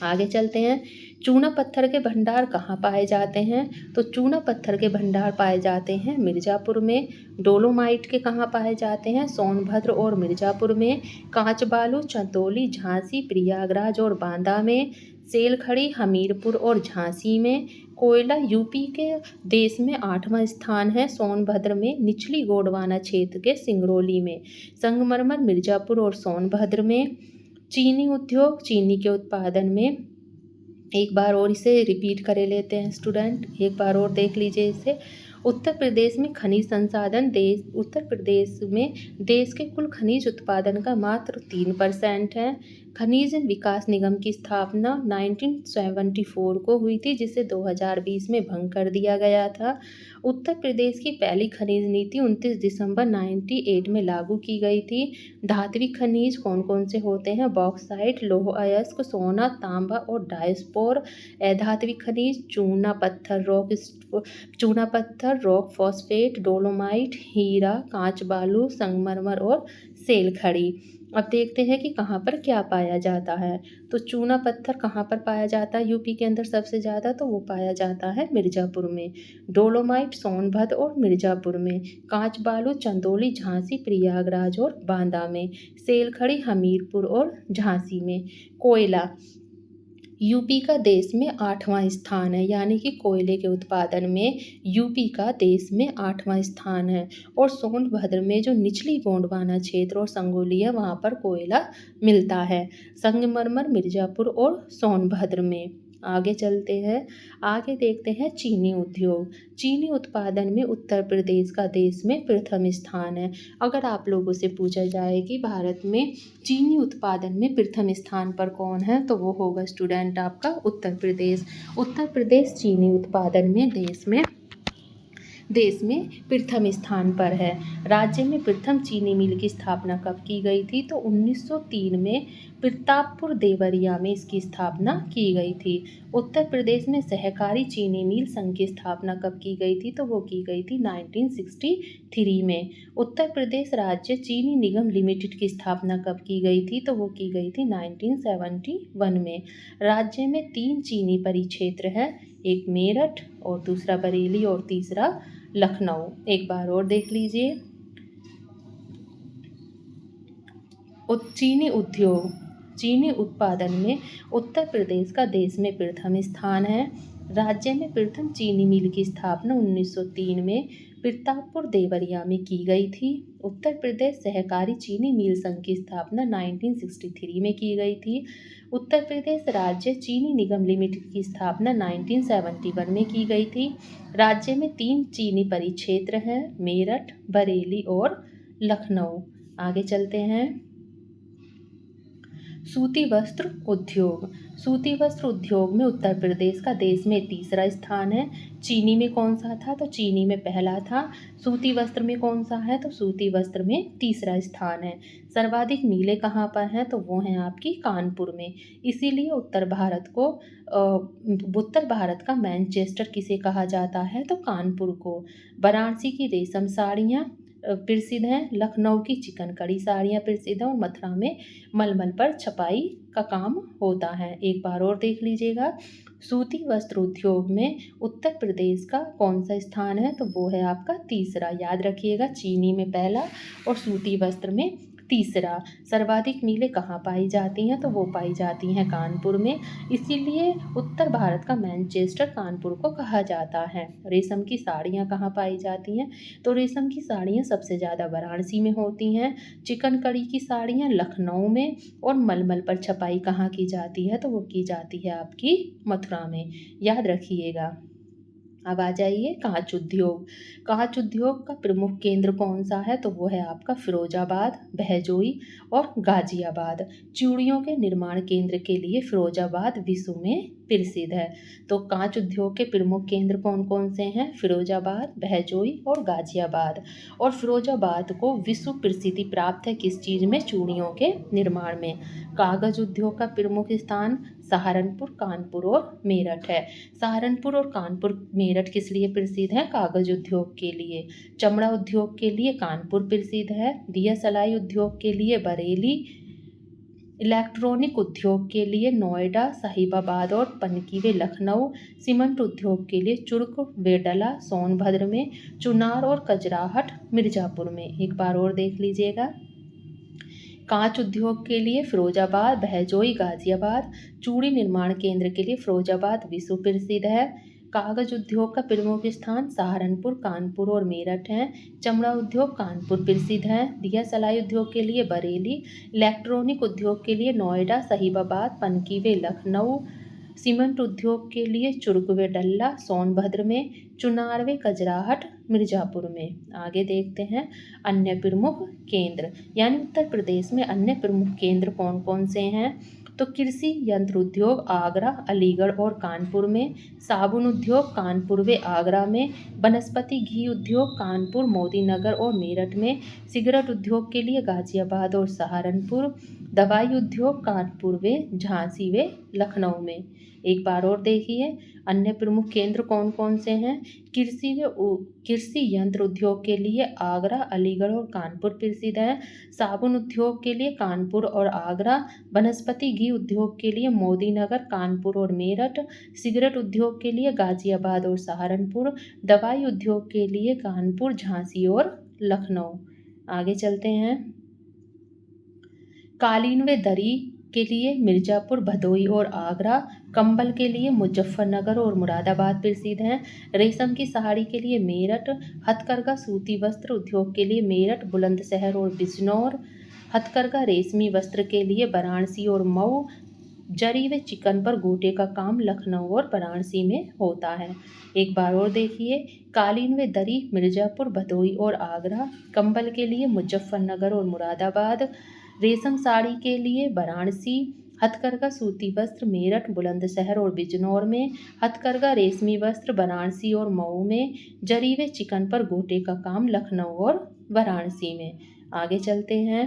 आगे चलते हैं। चूना पत्थर के भंडार कहाँ पाए जाते हैं? तो चूना पत्थर के भंडार पाए जाते हैं मिर्ज़ापुर में। डोलोमाइट के कहाँ पाए जाते हैं? सोनभद्र और मिर्ज़ापुर में। कांच बालू चंदौली, झांसी, प्रयागराज और बांदा में। सेलखड़ी हमीरपुर और झांसी में। कोयला यूपी के देश में 8वां स्थान है, सोनभद्र में। निचली गोंडवाना क्षेत्र के सिंगरौली में। संगमरमर मिर्ज़ापुर और सोनभद्र में। चीनी उद्योग चीनी के उत्पादन में, एक बार और इसे रिपीट करे लेते हैं स्टूडेंट, एक बार और देख लीजिए इसे। उत्तर प्रदेश में खनिज संसाधन उत्तर प्रदेश में देश के कुल खनिज उत्पादन का मात्र 3% है। खनिज विकास निगम की स्थापना 1974 को हुई थी, जिसे 2020 में भंग कर दिया गया था। उत्तर प्रदेश की पहली खनिज नीति 29 दिसंबर 98 में लागू की गई थी। धात्विक खनिज कौन कौन से होते हैं? बॉक्साइट, लौह अयस्क, सोना, तांबा और डायस्पोर। अधात्विक खनिज चूना पत्थर, रॉक फॉस्फेट, डोलोमाइट, हीरा, कांच बालू, संगमरमर और सेलखड़ी। अब देखते हैं कि कहाँ पर क्या पाया जाता है। तो चूना पत्थर कहाँ पर पाया जाता है यूपी के अंदर सबसे ज़्यादा? तो वो पाया जाता है मिर्ज़ापुर में। डोलोमाइट सोनभद्र और मिर्ज़ापुर में। कांच बालू चंदौली, झांसी, प्रयागराज और बांदा में। सेलखड़ी हमीरपुर और झांसी में। कोयला यूपी का देश में 8वां स्थान है, यानी कि कोयले के उत्पादन में यूपी का देश में 8वां स्थान है। और सोनभद्र में जो निचली गोंडवाना क्षेत्र और संगोली है, वहाँ पर कोयला मिलता है। संगमरमर मिर्ज़ापुर और सोनभद्र में। आगे चलते हैं, आगे देखते हैं चीनी उद्योग। चीनी उत्पादन में उत्तर प्रदेश का देश में प्रथम स्थान है। अगर आप लोगों से पूछा जाए कि भारत में चीनी उत्पादन में प्रथम स्थान पर कौन है, तो वो होगा स्टूडेंट आपका उत्तर प्रदेश। उत्तर प्रदेश चीनी उत्पादन में देश में प्रथम स्थान पर है। राज्य में प्रथम चीनी मिल की स्थापना कब की गई थी? तो 1903 में प्रतापपुर देवरिया में इसकी स्थापना की गई थी। उत्तर प्रदेश में सहकारी चीनी मिल संघ की स्थापना कब की गई थी? तो वो की गई थी 1963 में। उत्तर प्रदेश राज्य चीनी निगम लिमिटेड की स्थापना कब की गई थी? तो वो की गई थी 1971 में। राज्य में 3 चीनी परिक्षेत्र हैं, एक मेरठ और दूसरा बरेली और तीसरा लखनऊ। एक बार और देख लीजिए। चीनी उद्योग चीनी उत्पादन में उत्तर प्रदेश का देश में प्रथम स्थान है। राज्य में प्रथम चीनी मिल की स्थापना 1903 में प्रतापपुर देवरिया में की गई थी। उत्तर प्रदेश सहकारी चीनी मिल संघ की स्थापना 1963 में की गई थी। उत्तर प्रदेश राज्य चीनी निगम लिमिटेड की स्थापना 1971 में की गई थी। राज्य में 3 चीनी परिक्षेत्र हैं, मेरठ, बरेली और लखनऊ। आगे चलते हैं। सूती वस्त्र उद्योग में उत्तर प्रदेश का देश में तीसरा स्थान है। चीनी में कौन सा था? तो चीनी में पहला था। सूती वस्त्र में कौन सा है? तो सूती वस्त्र में तीसरा स्थान है। सर्वाधिक मिलें कहाँ पर हैं? तो वो हैं आपकी कानपुर में। इसीलिए उत्तर भारत का मैनचेस्टर किसे कहा जाता है? तो कानपुर को। वाराणसी की रेशम साड़ियाँ प्रसिद्ध हैं। लखनऊ की चिकनकड़ी साड़ियाँ प्रसिद्ध हैं और मथुरा में मलमल पर छपाई का काम होता है। एक बार और देख लीजिएगा। सूती वस्त्र उद्योग में उत्तर प्रदेश का कौन सा स्थान है? तो वो है आपका तीसरा। याद रखिएगा, चीनी में पहला और सूती वस्त्र में तीसरा। सर्वाधिक मिलें कहाँ पाई जाती हैं? तो वो पाई जाती हैं कानपुर में। इसीलिए उत्तर भारत का मैनचेस्टर कानपुर को कहा जाता है। रेशम की साड़ियाँ कहाँ पाई जाती हैं? तो रेशम की साड़ियाँ सबसे ज़्यादा वाराणसी में होती हैं। चिकनकड़ी की साड़ियाँ लखनऊ में। और मलमल पर छपाई कहाँ की जाती है? तो वो की जाती है आपकी मथुरा में। याद रखिएगा। अब आ जाइए कांच उद्योग का प्रमुख केंद्र कौन सा है? तो वो है आपका फिरोजाबाद, बहजोई और गाजियाबाद। चूड़ियों के निर्माण केंद्र के लिए फिरोजाबाद विश्व में प्रसिद्ध है। तो कांच उद्योग के प्रमुख केंद्र कौन कौन से हैं? फिरोजाबाद, बहजोई और गाजियाबाद। और फिरोजाबाद को विश्व प्रसिद्धि प्राप्त है किस चीज़ में? चूड़ियों के निर्माण में। कागज उद्योग का प्रमुख स्थान सहारनपुर, कानपुर और मेरठ है। सहारनपुर और कानपुर, मेरठ किस लिए प्रसिद्ध है? कागज उद्योग के लिए। चमड़ा उद्योग के लिए कानपुर प्रसिद्ध है। दिया सलाई उद्योग के लिए बरेली इलेक्ट्रॉनिक उद्योग के लिए नोएडा, साहिबाबाद और पनकी व लखनऊ। सीमेंट उद्योग के लिए चुर्क, वेडला, सोनभद्र में। चुनार और कजराहट मिर्जापुर में। एक बार और देख लीजिएगा। कांच उद्योग के लिए फिरोजाबाद, बहजोई, गाजियाबाद। चूड़ी निर्माण केंद्र के लिए फिरोजाबाद विश्व प्रसिद्ध है। कागज उद्योग का प्रमुख स्थान सहारनपुर, कानपुर और मेरठ है। चमड़ा उद्योग कानपुर प्रसिद्ध है। दिया सलाई उद्योग के लिए बरेली। इलेक्ट्रॉनिक उद्योग के लिए नोएडा, साहिबाबाद, पनकी व लखनऊ। सीमेंट उद्योग के लिए चुर्क व डल्ला सोनभद्र में। चुनार व कजराहट मिर्जापुर में। आगे देखते हैं अन्य प्रमुख केंद्र, यानी उत्तर प्रदेश में अन्य प्रमुख केंद्र कौन कौन से हैं। तो कृषि यंत्र उद्योग आगरा, अलीगढ़ और कानपुर में। साबुन उद्योग कानपुर व आगरा में। वनस्पति घी उद्योग कानपुर, मोदीनगर और मेरठ में। सिगरेट उद्योग के लिए गाजियाबाद और सहारनपुर। दवाई उद्योग कानपुर व झांसी व लखनऊ में। एक बार और देखिए अन्य प्रमुख केंद्र कौन कौन से हैं। कृषि यंत्र उद्योग के लिए आगरा, अलीगढ़ और कानपुर प्रसिद्ध है। साबुन उद्योग के लिए कानपुर और आगरा। वनस्पति घी उद्योग के लिए मोदीनगर, कानपुर और मेरठ। सिगरेट उद्योग के लिए गाजियाबाद और सहारनपुर। दवाई उद्योग के लिए कानपुर, झांसी और लखनऊ। आगे चलते हैं। कालीन व दरी के लिए मिर्जापुर, भदोई और आगरा। कंबल के लिए मुजफ्फरनगर और मुरादाबाद प्रसिद्ध हैं। रेशम की साड़ी के लिए मेरठ। हथकरघा सूती वस्त्र उद्योग के लिए मेरठ, बुलंदशहर और बिजनौर। हथकरघा रेशमी वस्त्र के लिए वाराणसी और मऊ। जरी व चिकन पर गोटे का काम लखनऊ और वाराणसी में होता है। एक बार और देखिए। कालीन व दरी मिर्जापुर, भदोई और आगरा। कंबल के लिए मुजफ्फरनगर और मुरादाबाद। रेशम साड़ी के लिए वाराणसी। हथकरघा सूती वस्त्र मेरठ, बुलंदशहर और बिजनौर में। हथकरघा रेशमी वस्त्र वाराणसी और मऊ में। जरी व चिकन पर गोटे का काम लखनऊ और वाराणसी में। आगे चलते हैं।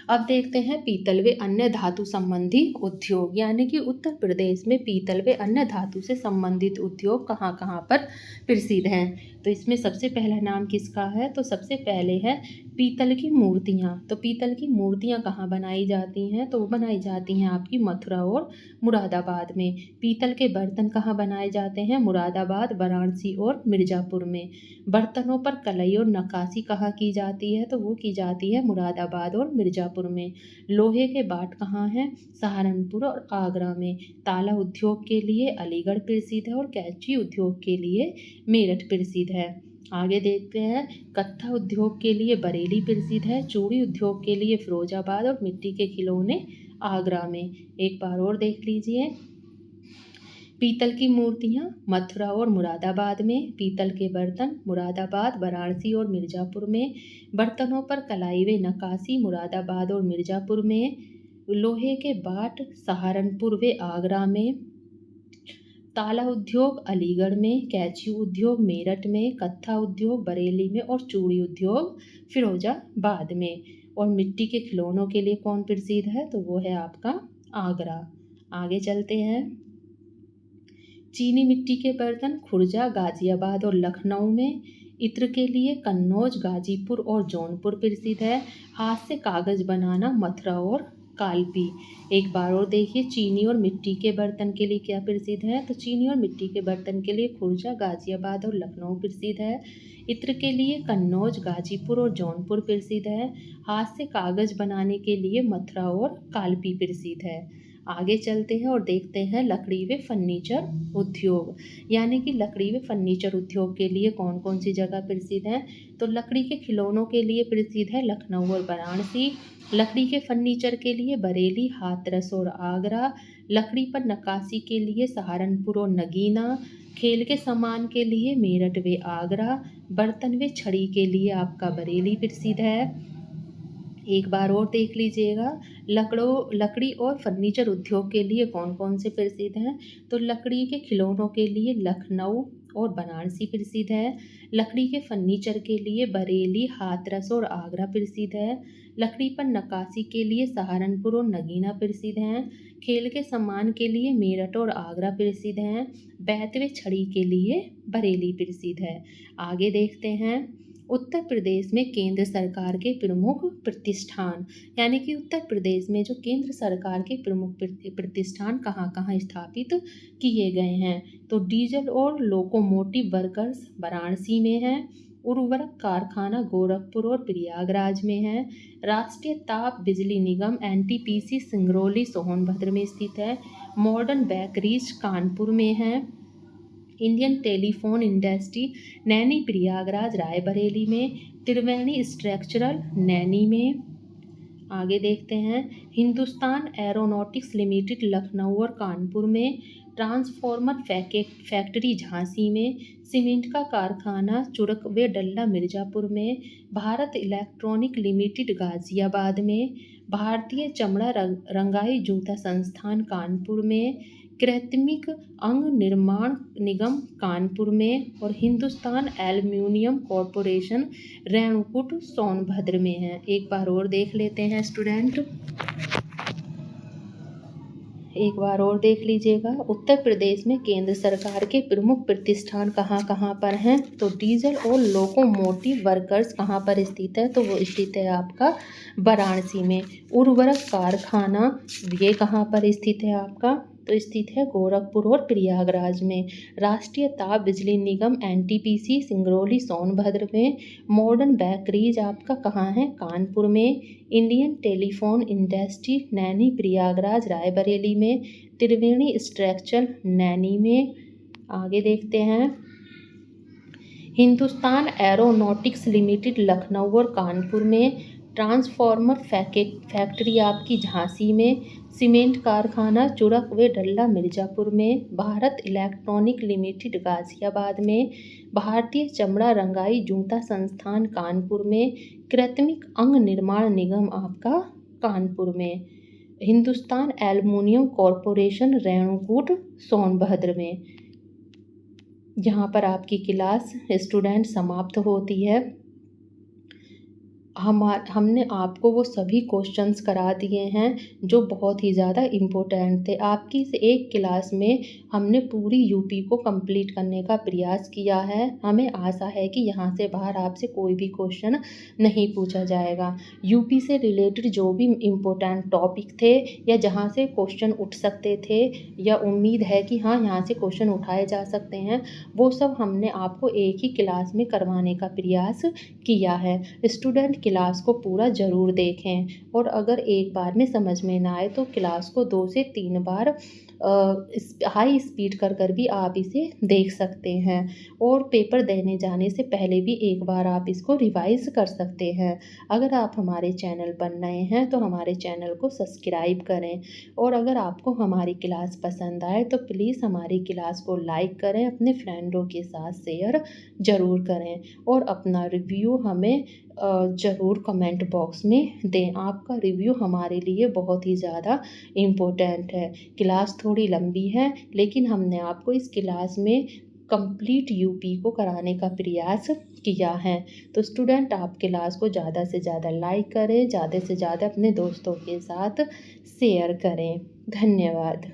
अब देखते हैं पीतल व अन्य धातु संबंधी उद्योग, यानी कि उत्तर प्रदेश में पीतल व अन्य धातु से संबंधित उद्योग कहाँ कहाँ पर प्रसिद्ध हैं। तो इसमें सबसे पहला नाम किसका है, तो सबसे पहले है पीतल की मूर्तियाँ। तो पीतल की मूर्तियाँ कहाँ बनाई जाती हैं, तो वो बनाई जाती हैं आपकी मथुरा और मुरादाबाद में। पीतल के बर्तन कहाँ बनाए जाते हैं, मुरादाबाद, वाराणसी और मिर्जापुर में। बर्तनों पर कलई और नक्काशी कहाँ की जाती है, तो वो की जाती है मुरादाबाद और मिर्जापुर में। लोहे के बाट कहाँ हैं, सहारनपुर और आगरा में। ताला उद्योग के लिए अलीगढ़ प्रसिद्ध है और कैंची उद्योग के लिए मेरठ प्रसिद्ध है। आगे देखते हैं। कत्था उद्योग के लिए बरेली प्रसिद्ध है। चूड़ी उद्योग के लिए फिरोजाबाद और मिट्टी के खिलौने आगरा में। एक बार और देख लीजिए। पीतल की मूर्तियाँ मथुरा और मुरादाबाद में। पीतल के बर्तन मुरादाबाद, वाराणसी और मिर्जापुर में। बर्तनों पर कलाई व नक्काशी मुरादाबाद और मिर्जापुर में। लोहे के बाट सहारनपुर व आगरा में। ताला उद्योग अलीगढ़ में। कैंची उद्योग मेरठ में। कत्था उद्योग बरेली में और चूड़ी उद्योग फिरोजाबाद में। और मिट्टी के खिलौनों के लिए कौन प्रसिद्ध है, तो वो है आपका आगरा। आगे चलते हैं। चीनी मिट्टी के बर्तन खुर्जा, गाजियाबाद और लखनऊ में। इत्र के लिए कन्नौज, गाजीपुर और जौनपुर प्रसिद्ध है। हाथ से कागज बनाना मथुरा और कालपी। एक बार और देखिए। चीनी और मिट्टी के बर्तन के लिए क्या प्रसिद्ध है, तो चीनी और मिट्टी के बर्तन के लिए खुर्जा, गाजियाबाद और लखनऊ प्रसिद्ध है। इत्र के लिए कन्नौज, गाजीपुर और जौनपुर प्रसिद्ध है। हाथ से कागज बनाने के लिए मथुरा और कालपी प्रसिद्ध है। आगे चलते हैं और देखते हैं लकड़ी व फर्नीचर उद्योग, यानी कि लकड़ी व फर्नीचर उद्योग के लिए कौन कौन सी जगह प्रसिद्ध है। तो लकड़ी के खिलौनों के लिए प्रसिद्ध है लखनऊ और वाराणसी। लकड़ी के फर्नीचर के लिए बरेली, हाथरस और आगरा। लकड़ी पर नक्काशी के लिए सहारनपुर और नगीना। खेल के सामान के लिए मेरठ व आगरा। बर्तन व छड़ी के लिए आपका बरेली प्रसिद्ध है। एक बार और देख लीजिएगा। लकड़ी और फर्नीचर उद्योग के लिए कौन कौन से प्रसिद्ध हैं, तो लकड़ी के खिलौनों के लिए लखनऊ और बनारसी प्रसिद्ध है। लकड़ी के फर्नीचर के लिए बरेली, हाथरस और आगरा प्रसिद्ध है। लकड़ी पर नक्काशी के लिए सहारनपुर और नगीना प्रसिद्ध हैं। खेल के सामान के लिए मेरठ और आगरा प्रसिद्ध हैं। बैत व छड़ी के लिए बरेली प्रसिद्ध है। आगे देखते हैं। उत्तर प्रदेश में केंद्र सरकार के प्रमुख प्रतिष्ठान, यानी कि उत्तर प्रदेश में जो केंद्र सरकार के प्रमुख प्रतिष्ठान कहाँ कहाँ स्थापित किए गए हैं, तो डीजल और लोकोमोटिव वर्कर्स वाराणसी में है, उर्वरक कारखाना गोरखपुर और प्रयागराज में है, राष्ट्रीय ताप बिजली निगम एनटीपीसी सिंगरौली सोनभद्र में स्थित है, मॉडर्न बेकरीज कानपुर में है, Indian telephone industry Naini Prayagraj Raebareli में, त्रिवेणी स्ट्रक्चरल नैनी में। आगे देखते हैं, हिंदुस्तान एरोनॉटिक्स लिमिटेड लखनऊ और कानपुर में, ट्रांसफॉर्मर फैक्ट्री झांसी में, सीमेंट का कारखाना चुरक व डल्ला मिर्जापुर में, भारत इलेक्ट्रॉनिक लिमिटेड गाजियाबाद में, भारतीय चमड़ा रंगाई जूता संस्थान कानपुर में, कृत्रिमिक अंग निर्माण निगम कानपुर में, और हिंदुस्तान एल्युमिनियम कॉरपोरेशन रेणुकूट सोनभद्र में है। एक बार और देख लेते हैं स्टूडेंट, एक बार और देख लीजिएगा। उत्तर प्रदेश में केंद्र सरकार के प्रमुख प्रतिष्ठान कहाँ कहाँ पर हैं, तो डीजल और लोकोमोटिव वर्कर्स कहाँ पर स्थित है, तो वो स्थित है आपका वाराणसी में। उर्वरक कारखाना ये कहाँ पर स्थित है आपका, तो स्थित है गोरखपुर और प्रयागराज में। राष्ट्रीय ताप बिजली निगम एनटीपीसी सिंगरौली सोनभद्र में। मॉडर्न बेकरीज आपका कहाँ है, कानपुर में। Indian telephone industry Naini Prayagraj Raebareli में। त्रिवेणी स्ट्रक्चरल नैनी में। आगे देखते हैं, हिंदुस्तान एरोनॉटिक्स लिमिटेड लखनऊ और कानपुर में, ट्रांसफॉर्मर फैक्ट्री आपकी झांसी में, सीमेंट कारखाना चुरक व डल्ला मिर्जापुर में, भारत इलेक्ट्रॉनिक लिमिटेड गाजियाबाद में, भारतीय चमड़ा रंगाई जूता संस्थान कानपुर में, कृत्रिमिक अंग निर्माण निगम आपका कानपुर में, हिंदुस्तान एल्युमिनियम कॉरपोरेशन रेणुकूट सोनभद्र में। यहाँ पर आपकी क्लास स्टूडेंट समाप्त होती है। हमने आपको वो सभी क्वेश्चंस करा दिए हैं जो बहुत ही ज़्यादा इम्पोर्टेंट थे। आपकी इस एक क्लास में हमने पूरी यूपी को कंप्लीट करने का प्रयास किया है। हमें आशा है कि यहाँ से बाहर आपसे कोई भी क्वेश्चन नहीं पूछा जाएगा। यूपी से रिलेटेड जो भी इम्पोर्टेंट टॉपिक थे या जहाँ से क्वेश्चन उठ सकते थे या उम्मीद है कि हाँ यहाँ से क्वेश्चन उठाए जा सकते हैं, वो सब हमने आपको एक ही क्लास में करवाने का प्रयास किया है। स्टूडेंट क्लास को पूरा ज़रूर देखें, और अगर एक बार में समझ में ना आए तो क्लास को 2 से 3 बार हाई स्पीड कर भी आप इसे देख सकते हैं, और पेपर देने जाने से पहले भी एक बार आप इसको रिवाइज कर सकते हैं। अगर आप हमारे चैनल पर नए हैं तो हमारे चैनल को सब्सक्राइब करें, और अगर आपको हमारी क्लास पसंद आए तो प्लीज़ हमारी क्लास को लाइक करें, अपने फ्रेंडों के साथ शेयर ज़रूर करें, और अपना रिव्यू हमें ज़रूर कमेंट बॉक्स में दें। आपका रिव्यू हमारे लिए बहुत ही ज़्यादा इम्पोर्टेंट है। क्लास थोड़ी लंबी है, लेकिन हमने आपको इस क्लास में कंप्लीट यूपी को कराने का प्रयास किया है। तो स्टूडेंट आप क्लास को ज़्यादा से ज़्यादा लाइक करें, ज़्यादा से ज़्यादा अपने दोस्तों के साथ शेयर करें। धन्यवाद।